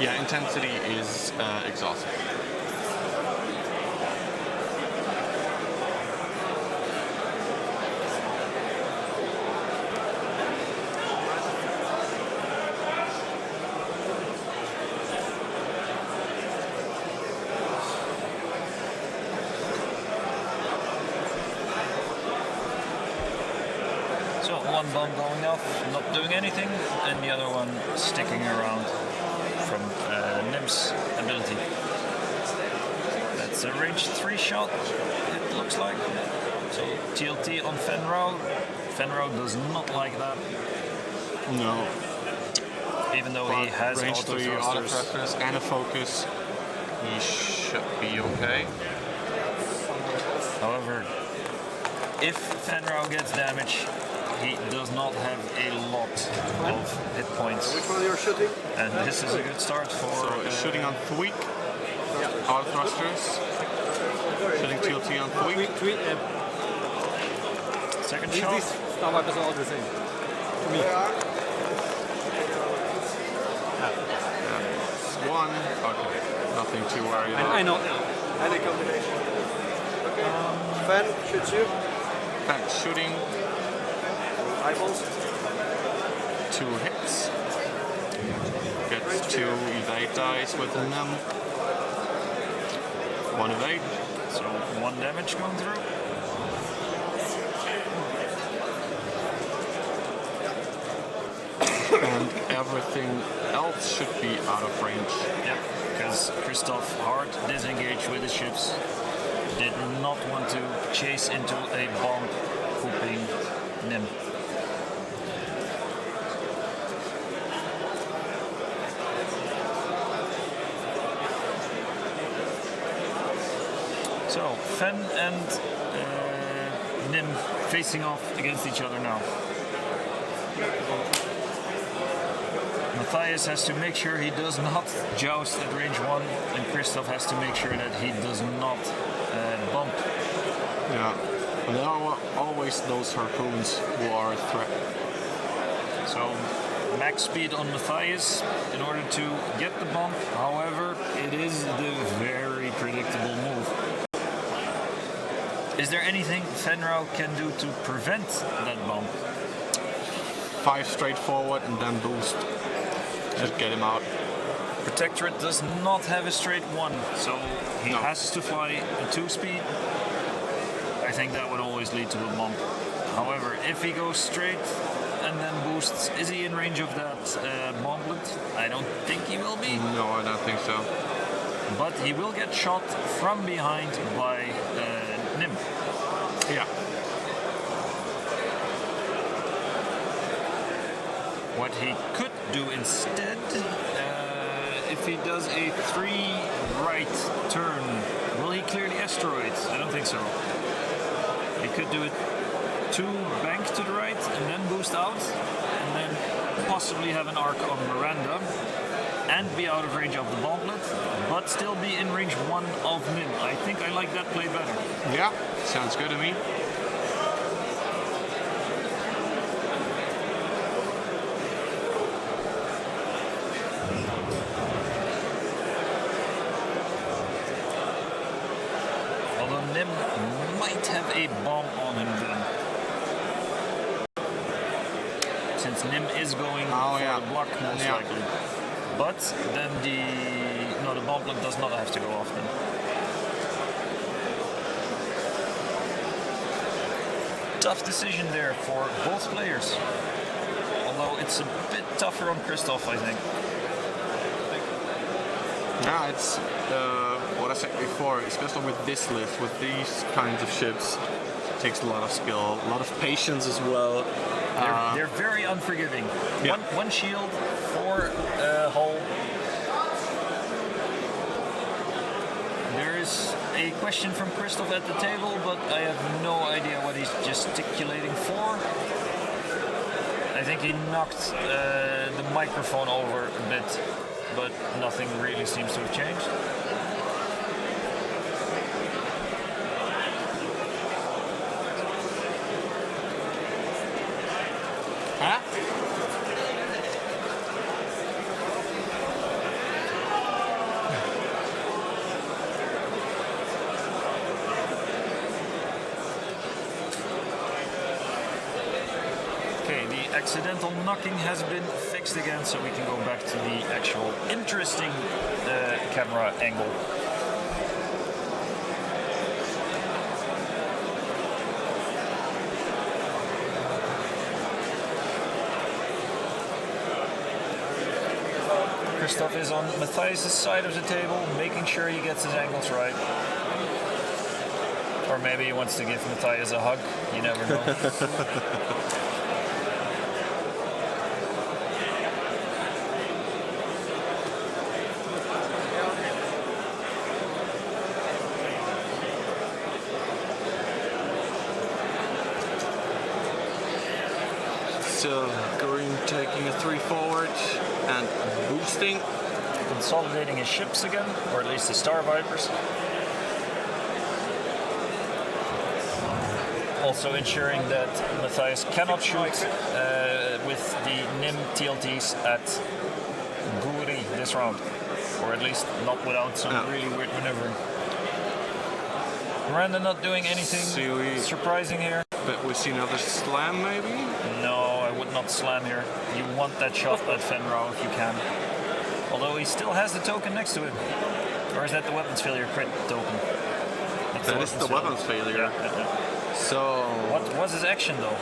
Yeah, intensity is exhausting. So one bomb going off, not doing anything, and the other one sticking around from Nim's ability. That's a range 3 shot, it looks like. So TLT on Fenro. Fenro does not like that, No. even though he has range auto 3 auto thrusters. thrusters and a focus. He should be okay. However, if Fenro gets damage, he does not have a lot of hit points. Which one you're shooting? And this is a good start for So shooting on Thweek, auto thrusters. Shooting TLT on Thweek. second These shot. Starbucks are all the same. They are. One. Okay. Nothing too worried I about. know. Any combination. Okay. Fan shoots you. Back shooting. Eyeballs. 2 hits. Gets 2 evade dice with a num. 1 evade. So 1 damage going through. And everything else should be out of range. Yep, because Christoph hard disengaged with his ships. Did not want to chase into a bomb pooping Nim. So Fen and Nim facing off against each other now. Matthias has to make sure he does not joust at range 1, and Christoph has to make sure that he does not bump. Yeah. And there are always those harpoons who are a threat. So max speed on Matthias in order to get the bump. However, it is the very predictable move. Is there anything Fenro can do to prevent that bump? 5 straight forward and then boost. Should get him out. Protectorate does not have a straight 1, so he No. has to fly a 2 speed. I think that would always lead to a bump. However, if he goes straight and then boosts, is he in range of that bomblet? I don't think he will be, No, I don't think so. but he will get shot from behind by Nim. Yeah. What he could do instead, if he does a 3 right turn, will he clear the asteroids? I don't think so. He could do it 2 bank to the right and then boost out, and then possibly have an arc on Miranda and be out of range of the bomblet, but still be in range 1 of Nim. I think I like that play better. Yeah. Sounds good to me. Although Nim might have a bomb on him then. Since Nim is going Oh, for yeah. the block most Yeah. likely. But then the bomblet does not have to go off then. Tough decision there for both players. Although it's a bit tougher on Christoph, I think. Yeah, it's what I said before, especially with this list, with these kinds of ships, it takes a lot of skill, a lot of patience as well. They're very unforgiving. Yeah. One shield, 4 hull. There is a question from Christoph at the table, but I have no idea what he's gesticulating for. I think he knocked the microphone over a bit, but nothing really seems to have changed. Huh? Okay, the accidental knocking has been fixed again, so we can go back to the actual interesting camera angle. Christoph is on Matthias' side of the table, making sure he gets his angles right. Or maybe he wants to give Matthias a hug. You never know. So Green taking a 3 forward and boosting. Consolidating his ships again, or at least the Star Vipers. Also ensuring that Matthias cannot shoot with the NIM TLTs at Guri this round, or at least not without some really weird maneuvering. Miranda not doing anything surprising here. But we see another slam maybe? No, I would not slam here. You want that shot at Fenrow if you can. Although he still has the token next to him. Or is that the weapons failure crit token? That is the weapons failure. Yeah. So... What was his action though?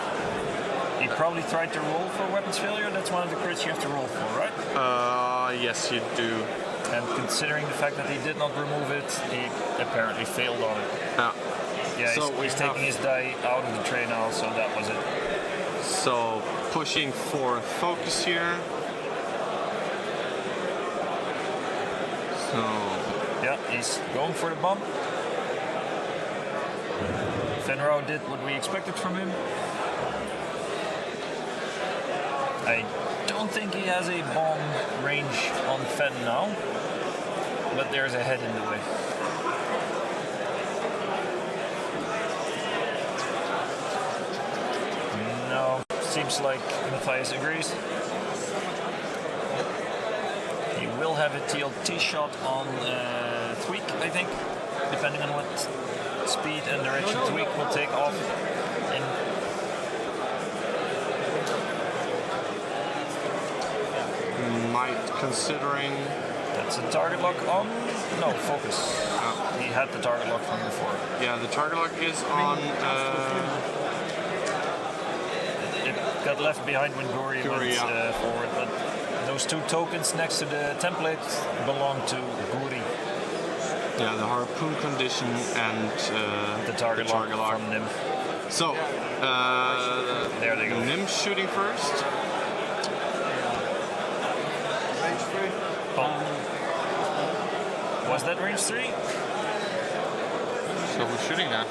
He probably tried to roll for weapons failure. That's one of the crits you have to roll for, right? Yes you do. And considering the fact that he did not remove it, he apparently failed on it. Yeah, So he's taking his die out of the tray now, so that was it. So pushing for focus here. So yeah, he's going for the bump. Fenrow did what we expected from him. I don't think he has a bomb range on Fen now, but there's a head in the way. No, seems like Matthias agrees. He will have a TLT shot on Tweak, I think, depending on what speed and direction Tweak will take off in. might considering... That's a target lock on? No, focus. He had the target lock from before. Yeah, the target lock is on... It got left behind when Guri went forward, but those two tokens next to the template belong to Guri. Yeah, the harpoon condition and the target lock from Nim. So, there they go. Nim shooting first. Oh. Was that range 3? So we're shooting now.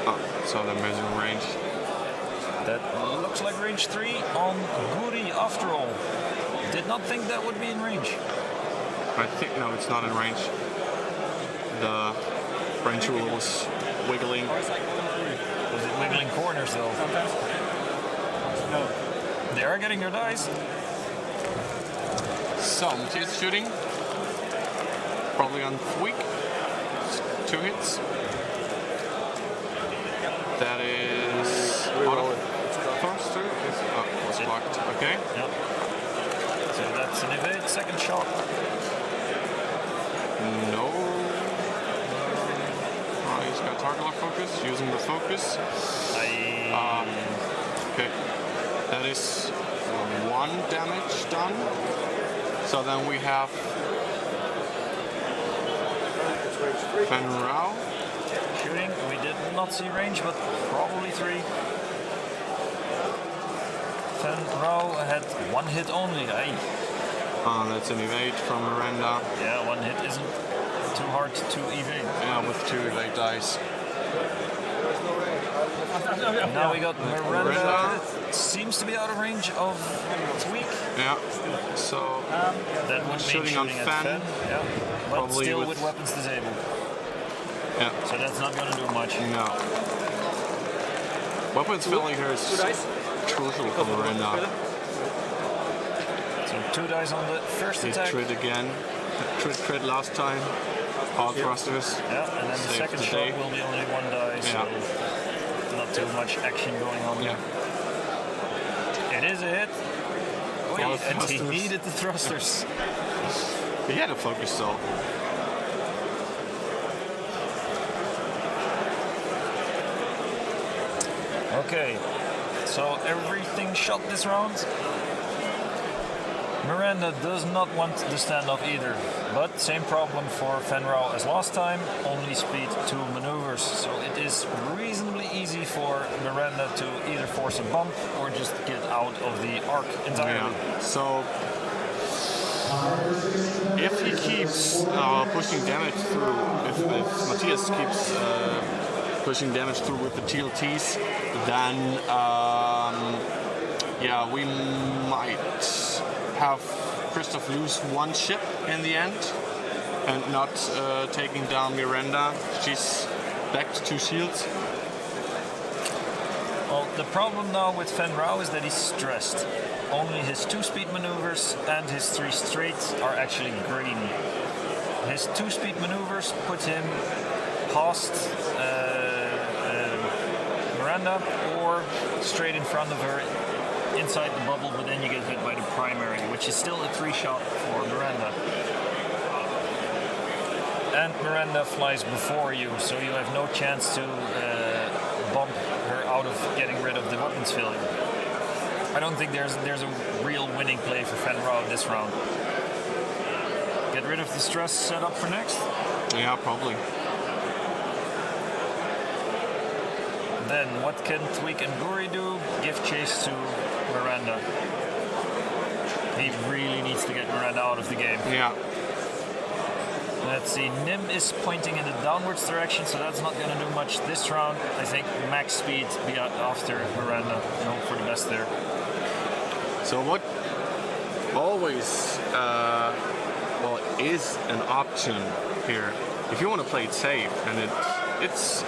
Oh, so they're measuring range. That looks like range 3 on Guri after all. Did not think that would be in range. I think, no, it's not in range. The range rule was wiggling. Was it wiggling corners though? No. They are getting their dice. So, Matthias shooting. Probably on Tweak. 2 hits. That is... First 2? Oh, it's blocked. Okay. Yep. So that's an evade, second shot. No. Oh, he's got target lock focus, using the focus. Okay. That is 1 damage done. So then we have Fenrow. Shooting, we did not see range, but probably 3. Fenrow had 1 hit only. That's an evade from Miranda. Yeah, 1 hit isn't too hard to evade. Yeah, with 2 evade dice. Now we got Miranda. Seems to be out of range of Tweak. Yeah. So that would mean shooting on Fen. Yeah. But Probably still with weapons disabled. Yeah. So that's not going to do much. No. Weapons failure here is crucial for Miranda. So 2 dice on the first attack. Crit again. Crit last time. Hard thrusters. Yeah, and then the second shot will be only 1 die, so not too much action going on there. It is a hit. Oh, and he needed the thrusters. He had a focus though. Okay, so everything shot this round. Miranda does not want the standoff either, but same problem for Fenrau as last time, only speed 2 maneuvers, so it is reasonably easy for Miranda to either force a bump or just get out of the arc entirely. Yeah. So if he keeps pushing damage through, if Matthias keeps pushing damage through with the TLTs, then yeah, we might have Christoph lose one ship in the end and not taking down Miranda. She's back to 2 shields. Well, the problem now with Fenrau is that he's stressed. Only his 2-speed maneuvers and his 3 straights are actually green. His 2-speed maneuvers put him past Miranda or straight in front of her inside the bubble, but then you get hit by the primary, which is still a 3-shot for Miranda. And Miranda flies before you, so you have no chance to bump her out of getting rid of the weapons failure. I don't think there's a real winning play for Fenrau this round. Get rid of the stress set up for next? Yeah, probably. Then what can Tweak and Guri do? Give chase to Miranda. He really needs to get Miranda out of the game. Yeah. Let's see, Nim is pointing in the downwards direction, so that's not going to do much this round. I think max speed be after Miranda and hope for the best there. So what always is an option here, if you want to play it safe, and it's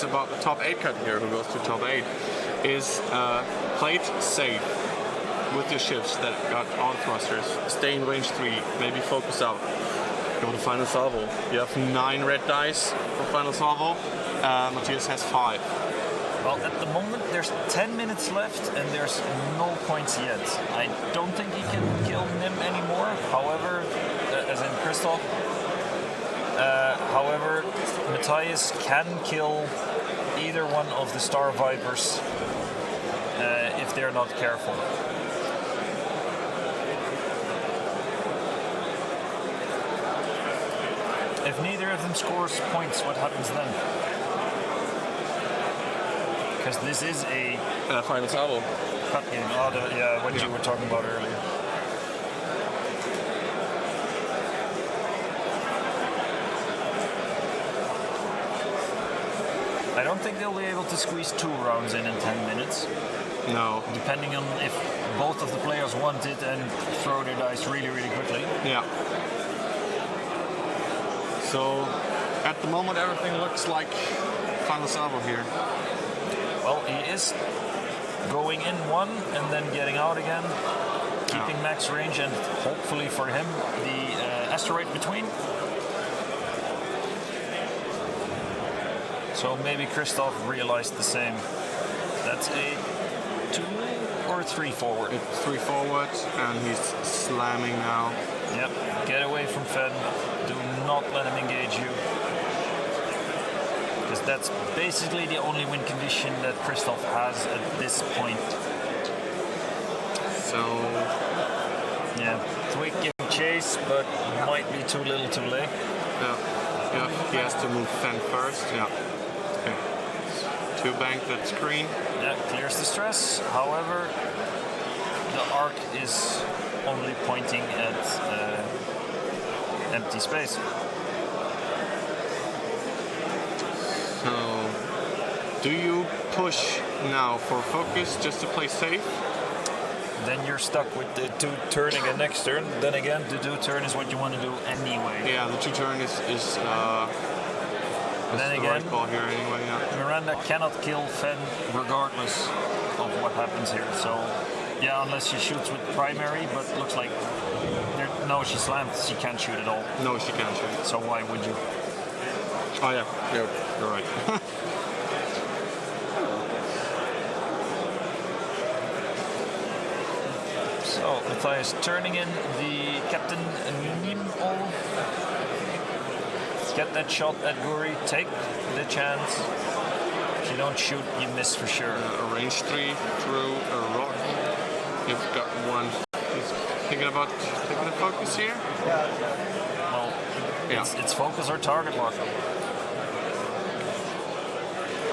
about the top 8 cut here, who goes to top 8, is play it safe with your ships that got auto thrusters. Stay in range 3, maybe focus out. Go to final salvo. You have 9 red dice for final salvo. Matthias has 5. Well, at the moment there's 10 minutes left and there's no points yet. I don't think he can kill Nim anymore. However, as in Christoph. However, Matthias can kill either one of the Star Vipers if they're not careful. If neither of them scores points, what happens then? Because this is a final salvo cut game. Oh, what you were talking about earlier. I don't think they'll be able to squeeze 2 rounds in 10 minutes. No. Depending on if both of the players want it and throw their dice really, really quickly. Yeah. So, at the moment, everything looks like final salvo here. Well, he is going in 1 and then getting out again, keeping max range, and hopefully for him, the asteroid between. So maybe Christoph realized the same. That's a 2 or 3 forward? It's 3 forward, and he's slamming now. Yep, get away from Fen. Do not let him engage you. Because that's basically the only win condition that Christoph has at this point. So... yeah, Twig giving chase, but might be too little too late. Yeah, he has to move Fen first, yeah. Okay. 2 bank that screen. Yeah, clears the stress. However, the arc is only pointing at empty space. So, do you push now for focus just to play safe? Then you're stuck with the 2 turn again next turn. Then again, the 2 turn is what you want to do anyway. Yeah, the 2 turn is then the again, right ball here anyway, yeah. Miranda cannot kill Fen regardless of what happens here. So, yeah, unless she shoots with primary, but looks like... no, she slammed. She can't shoot at all. No, she can't shoot. So why would you? Oh, yeah. You're right. So, Matthias turning in the Captain Nemo. Get that shot at Guri, take the chance. If you don't shoot, you miss for sure. A range 3 through a rock. You've got 1. He's thinking about taking the focus here? Well, Yeah. it's focus or target lock.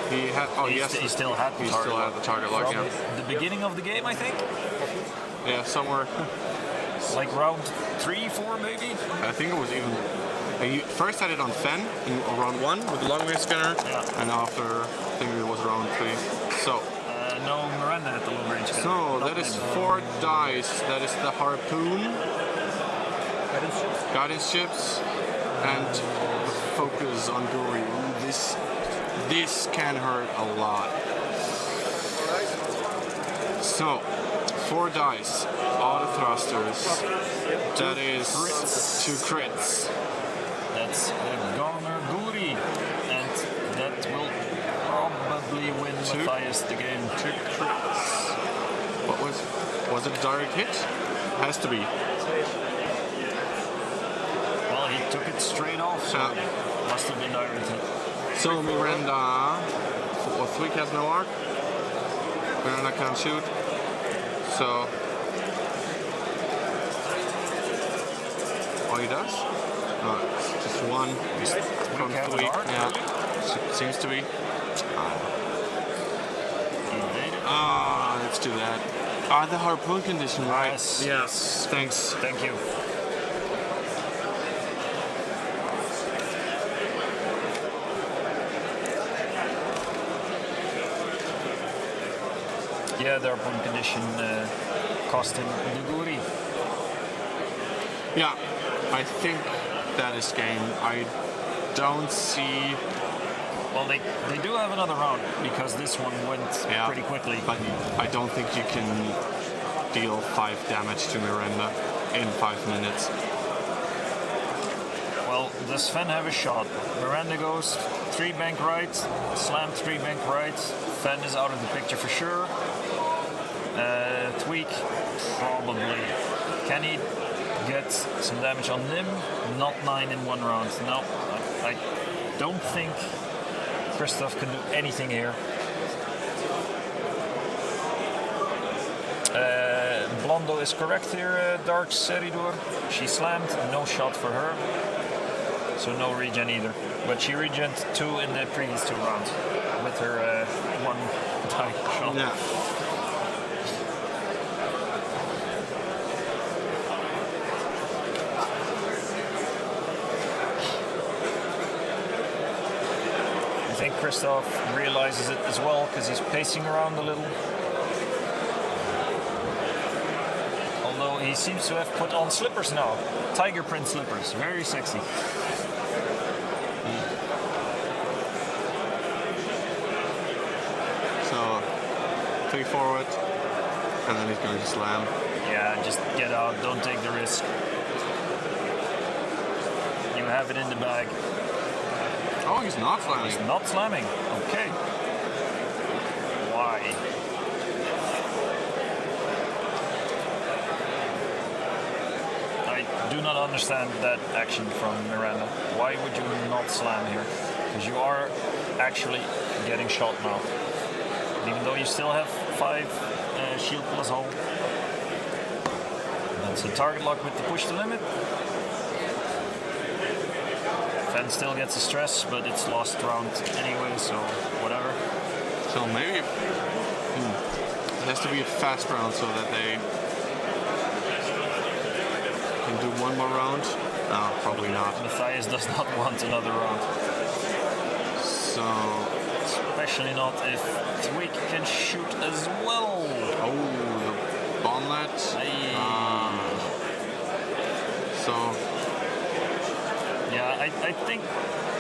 He had. Oh, yes. He still had the He target still lock. had the target lock. From Yeah. the beginning of the game, I think. Yeah, somewhere. Like round 3, 4 maybe. I think it was even. He first had it on Fen in round 1 with the long range scanner, Yeah. and after I think it was round 3. So. No, Miranda at the long range. So that is 4 dice. That is the harpoon, guidance chips, and the focus on Gory. This can hurt a lot. So 4 dice, auto thrusters. That is 2 crits. That's Garner Guri, and that will probably win Matthias the game. 2 crits. What was it a direct hit? Has to be. Well, he took it straight off, so Yeah. must have been direct hit. So Miranda, for 3 has no arc. Miranda can't shoot. So, oh, he does? No, it's just 1 from have an 3. arc, Yeah, really? seems to be. He made it. Let's do that. The harpoon condition, right? Yes. Yes. Thanks. Thank you. Yeah, the harpoon condition cost him the Guri. Yeah, I think that is game. I don't see. Well, they do have another round because this one went pretty quickly. But I don't think you can deal 5 damage to Miranda in 5 minutes. Well, does Sven have a shot? Miranda goes 3 bank right, slam 3 bank right. Sven is out of the picture for sure. Tweak, probably. Can he get some damage on Nim? Not 9 in 1 round. No, I don't think Christoph can do anything here. Blondo is correct here, Dark Seridor. She slammed, no shot for her. So no regen either. But she regened 2 in the previous 2 rounds with her 1 die shot. Yeah. I think Christoph realizes it as well because he's pacing around a little. Although he seems to have put on slippers now. Tiger print slippers, very sexy. So 3 forward, and then he's going to slam. Yeah, just get out, don't take the risk. You have it in the bag. Oh, he's not slamming. He's not slamming. Okay. Why? I do not understand that action from Miranda. Why would you not slam here? Because you are actually getting shot now. Even though you still have 5 shield plus hull. That's a target lock with the push to limit. Fen still gets a stress, but it's last round anyway, so whatever. So maybe it has to be a fast round so that they can do 1 more round. No, probably not. Matthias does not want another round. So, Especially not if Tweak can shoot as well. oh, the bomblet. So, Yeah, I think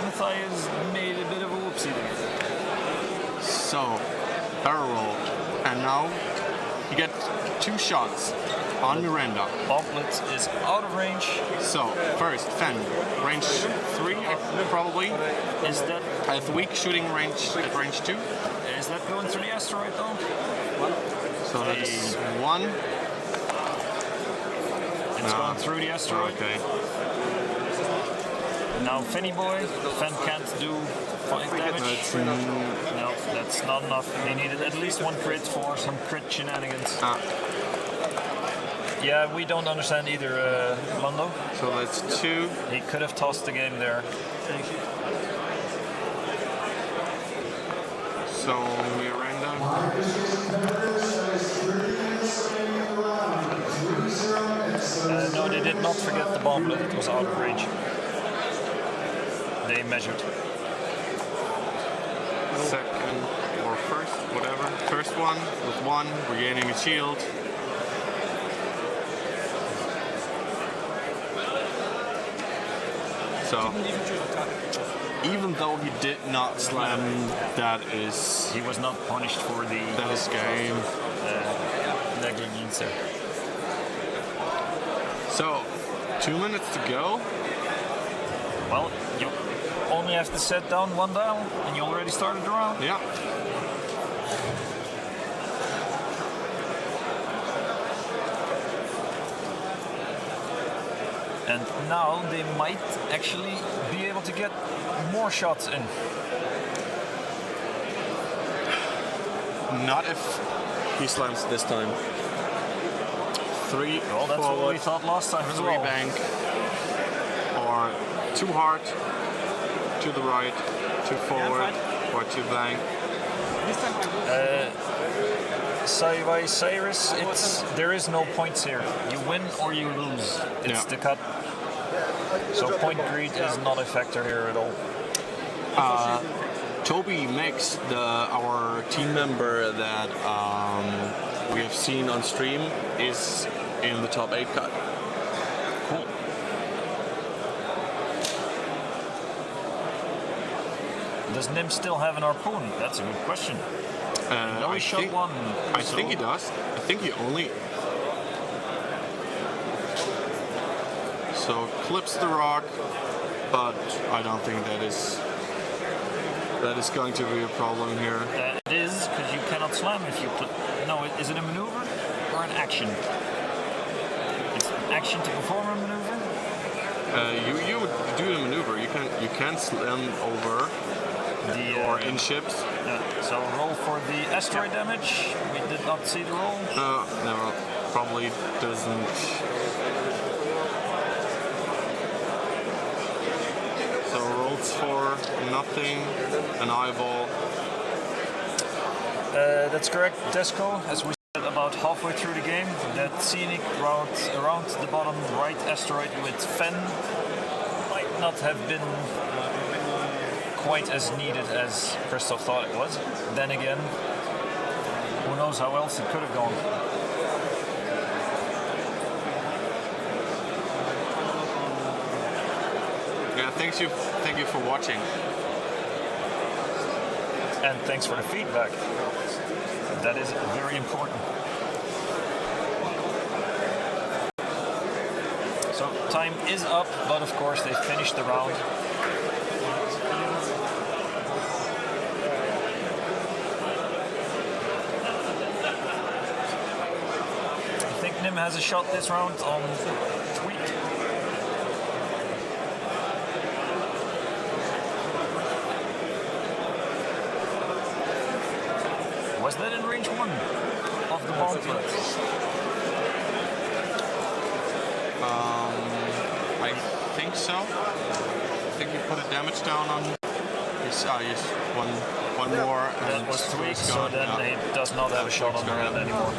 Matthias made a bit of a whoopsie there. so barrel roll, and now you get 2 shots on Miranda. Bomblet is out of range. So first, Fen, range 3 probably. Is that Weak shooting range at range 2. is that going through the asteroid though? So that is 1. It's going through the asteroid. Okay. Now Fenny Boy, Fen can't do 5 damage. No, that's not enough. He needed at least 1 crit for some crit shenanigans. Yeah, we don't understand either, Lando. So that's 2. He could have tossed the game there. So Miranda. No, they did not forget the bomb, but it was out of range. They measured. Second or first, whatever. First one with 1, regaining a shield. So, even though he did not slam, that is He was not punished for the that is game. negligence. So, 2 minutes to go. Well, you only have to set down 1 dial, and you already started the round. Yeah. And now they might actually be able to get more shots in. Not if he slams this time. 3 Well, that's what we forward, thought last time as 3 well. bank, or 2 hard, to the right, 2 forward, or 2 blank. By Cyrus, there is no points here. You win or you lose. It's Yeah. the cut. So point greed is not a factor here at all. Toby Mix, our team member that we have seen on stream, is in the top 8 cut. Cool. Does Nim still have an harpoon? That's a good question. No, he shot 1. I think he does. I think he only. So clips the rock, but I don't think that is going to be a problem here. It is, because you cannot slam if you clip. No, is it a maneuver or an action? It's an action to perform a maneuver? You would do the maneuver. You can slam over or in ships. So roll for the asteroid damage. We did not see the roll. No, probably doesn't. So rolls for nothing, an eyeball. That's correct, Desco. As we said about halfway through the game, that scenic route around the bottom right asteroid with Fen might not have been quite as needed as Christoph thought it was. Then again, who knows how else it could have gone. Yeah, thank you for watching. And thanks for the feedback. That is very important. So time is up, but of course they finished the round. I think Nim has a shot this round on Tweet. Was that in range 1 of the bomb threat? I think so. I think you put a damage down on. Yes, one more. That was tweaked, so gone. then Yeah. he does not have a shot on the hand anymore.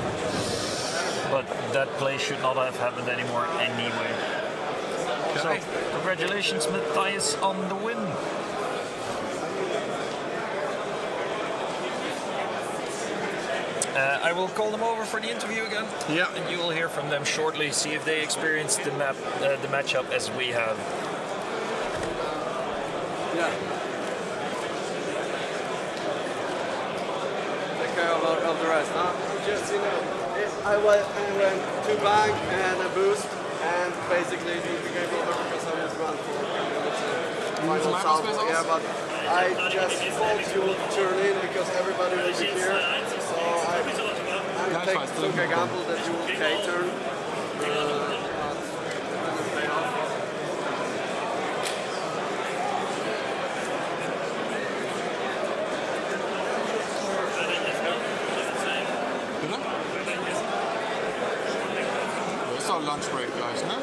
But that play should not have happened anymore anyway. Okay. So, congratulations, Matthias, on the win. I will call them over for the interview again. Yeah. And you will hear from them shortly, see if they experienced the matchup as we have. Yeah. Take care of the rest, huh? Just, I went 2 bang and a boost, and basically it became over because I was run for final salvo. Yeah, but I just thought you would turn in because everybody will be here. So I took a gamble that you would K-turn. lunch break, guys, no?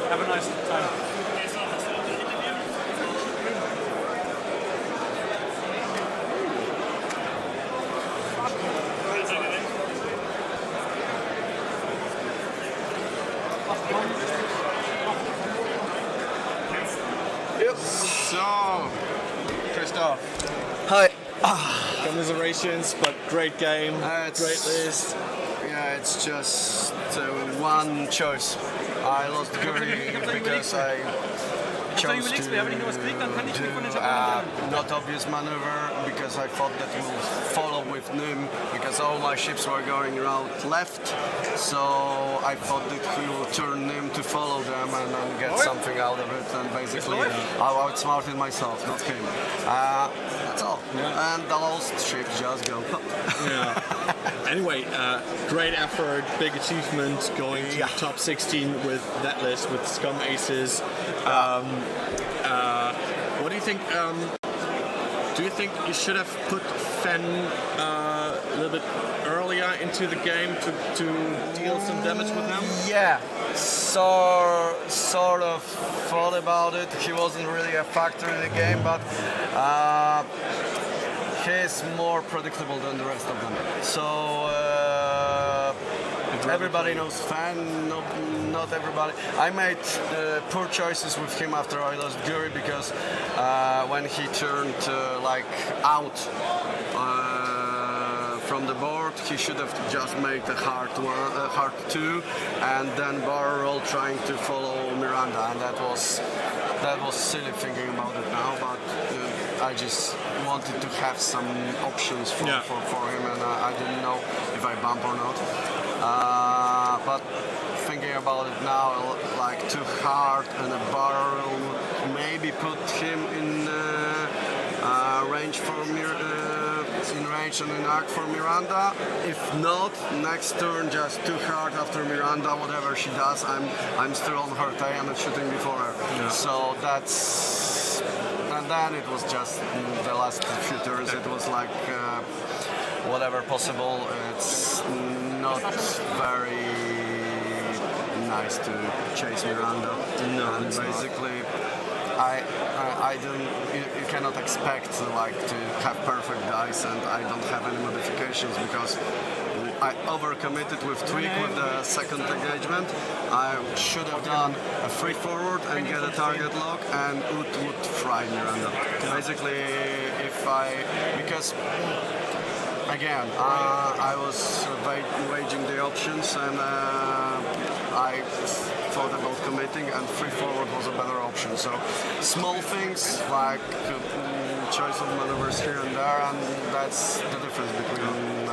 Have a nice time. So, Christoph, Hi. commiserations, but great game, It's- great list. Yeah, it's just one choice. I lost Guri because I chose to do not obvious maneuver because I thought that we'll follow with Nim because all my ships were going around left. So I thought that we will turn Nim to follow them and then get something out of it. And basically, I outsmarted myself, not him. That's all. And the lost ship just go. Yeah. Anyway, great effort, big achievement, going to top 16 with that list with Scum Aces. What do you think? Do you think you should have put Fen a little bit earlier into the game to deal some damage with him? Yeah, sort of thought about it. He wasn't really a factor in the game, but he's more predictable than the rest of them. So everybody knows Fan, not everybody. I made poor choices with him after I lost Guri because when he turned like out from the board, he should have just made a hard two, and then barrel roll trying to follow Miranda, and that was silly thinking about it now. But I just wanted to have some options for him, and I didn't know if I bump or not. But thinking about it now, like too hard and a barrel would maybe put him in range for in range and in arc for Miranda. If not, next turn just too hard after Miranda, whatever she does, I'm still on her tail and shooting before her. Yeah. So that's, and then it was just the last few turns. It was like whatever possible. It's not very nice to chase Miranda. No, and it's basically, I don't. You cannot expect like to have perfect dice, and I don't have any modifications because I overcommitted with tweak with the second engagement. I should have done a free forward and get a target lock, and would fry Miranda. Basically, because. Again, I was waging the options and I thought about committing, and free forward was a better option. So small things like choice of maneuvers here and there, and that's the difference between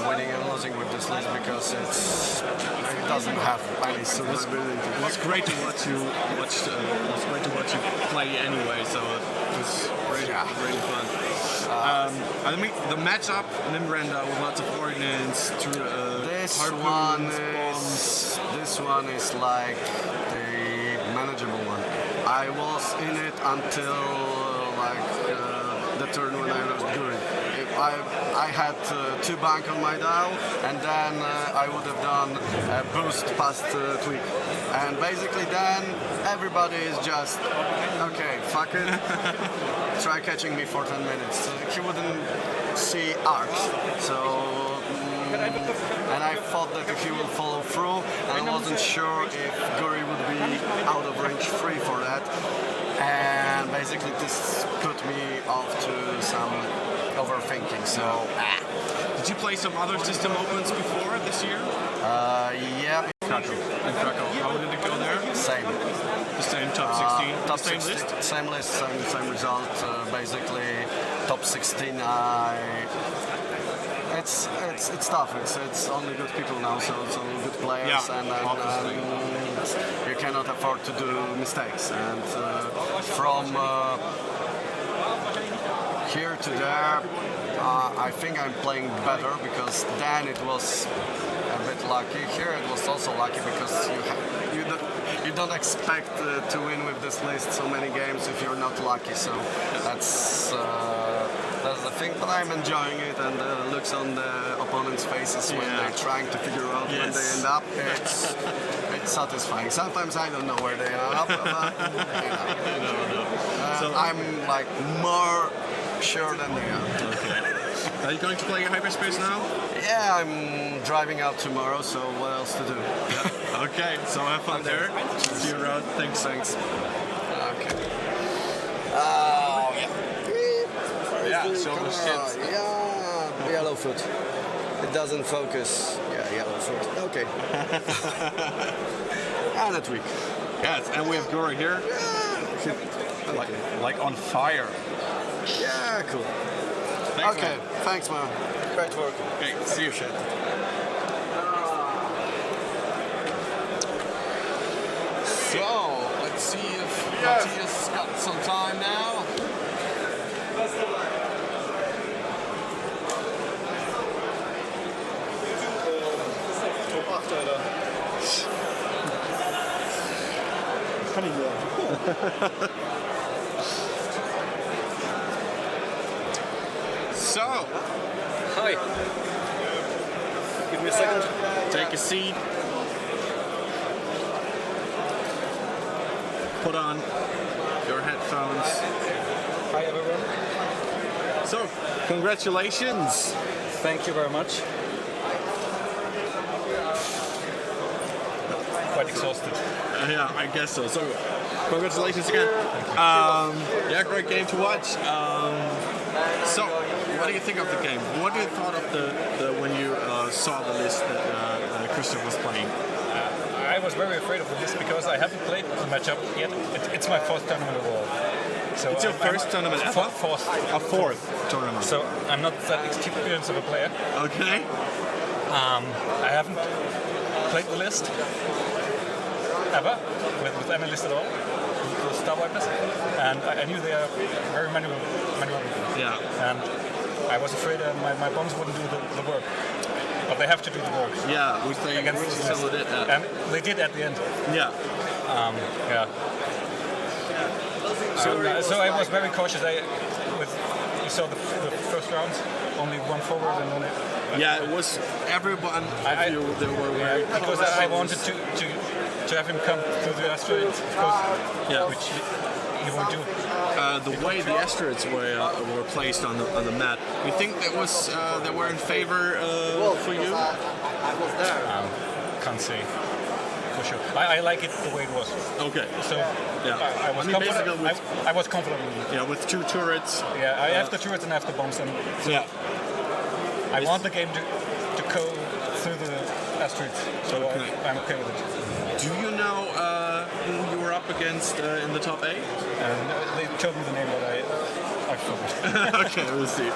winning and losing with this list because it doesn't have any survivability. It was great to watch you play anyway, so it was really fun. I mean, the matchup in Miranda with lots of ordnance through this one is like the manageable one. I was in it until like the turn when I lost Guri. I had 2 bank on my dial, and then I would have done a boost past tweak. And basically then everybody is just, okay, fuck it, try catching me for 10 minutes. So he wouldn't see arcs. So, and I thought that he will follow through, and I wasn't sure if Guri would be out of range free for that. And basically this put me off to some overthinking. So, Did you play some other system opens before this year? yeah. In Krakow. How did it go there? Same. The same top 16? Top same 16, list? Same list, same result. Basically, top 16. It's tough. It's only good people now, so it's only good players, and you cannot afford to do mistakes. And from here to there, I think I'm playing better because then it was a bit lucky. Here it was also lucky because you don't expect to win with this list so many games if you're not lucky. So that's I think, but I'm enjoying it, and the looks on the opponents' faces when they're trying to figure out when they end up, it's satisfying. Sometimes I don't know where they end up, but I'm like more sure than they are. Okay. Are you going to play hyperspace now? Yeah, I'm driving out tomorrow, so what else to do? Yeah. Okay, so have fun there. See you around. Thanks. Okay. Yeah, show the shit. Yeah, yellow foot. It doesn't focus. Yeah, yellow foot. Okay. And a tweak. Yes, and we have Gora here. Like on fire. Yeah, cool. Thanks, Okay, man. thanks, man. Great work. Okay, see you. Shit. So, let's see if Matthias got some time now. So, Hi. Give me a second. take a seat. Put on your headphones. Hi everyone. So, congratulations. Thank you very much. Quite exhausted. Yeah, I guess so. So, congratulations again. Yeah, great game to watch. So, what do you think of the game? What do you thought of the when you saw the list that Christoph was playing? I was very afraid of this because I haven't played the matchup yet. It's my first tournament overall. So It's your first tournament ever? Fourth. A fourth tournament. So I'm not that experienced of a player. Okay. I haven't played the list ever with any list at all. The Star Wipers, and I knew they are very manual. Yeah. And I was afraid my bombs wouldn't do the work. But they have to do the work. Yeah, we think Against we the still list. did. And they did at the end. Yeah. So I was very cautious. You saw the first rounds, only one forward and only. Yeah, it was everyone. I- They were very Because I wanted to have him come through the asteroids, of course. Yeah. Which he won't do. The way the asteroids were placed on the map. You think that was they were in favor for you? I was there. Can't say for sure. I like it the way it was. Okay. So Yeah. I was I mean, confident. basically with- I was confident. Yeah, with two turrets. Yeah, I have the turrets and I have the bombs, and Yeah. I want the game to go through the asteroids. So Okay. I'm okay with it. Do you know who you were up against in the top 8? And they told me the name, but I forgot. Okay, we'll see.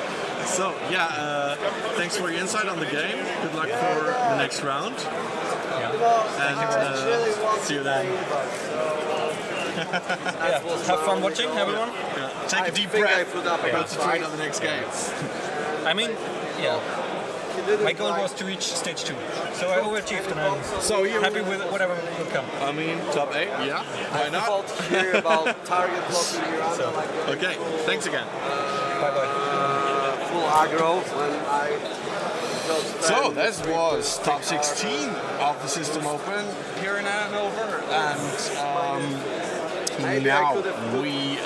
So, yeah, thanks for your insight on the game. Good luck for the next round. And see you then. Have fun watching, everyone. Yeah. Take a deep think I breath. put up a Concentrate on the next game. I mean, my goal was to reach stage 2. So I overachieved and I'm So you happy with whatever will come. I mean, top 8? Yeah. Why not? thought here about target blocking Miranda like Okay, thanks again. Bye-bye. full aggro when I just So that was top 16 of the System Open here in Hanover, and Maybe I now could have- we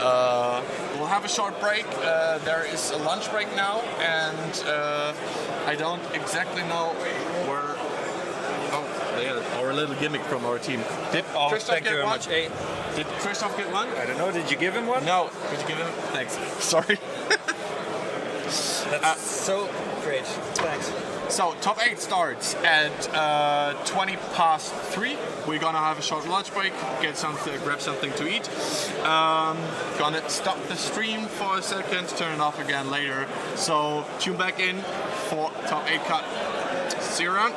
will have a short break. There is a lunch break now, and I don't exactly know where. Oh, yeah, our little gimmick from our team. Did Oh, Christoph thank get you very one? much. Hey, Did Christoph get one? I don't know, did you give him one? No. Did you give him? Thanks. Sorry. That's so great. Thanks. So top 8 starts at 20 past 3. We're gonna have a short lunch break, get something, grab something to eat. Gonna stop the stream for a second, turn it off again later. So tune back in for top 8 cut. See you around.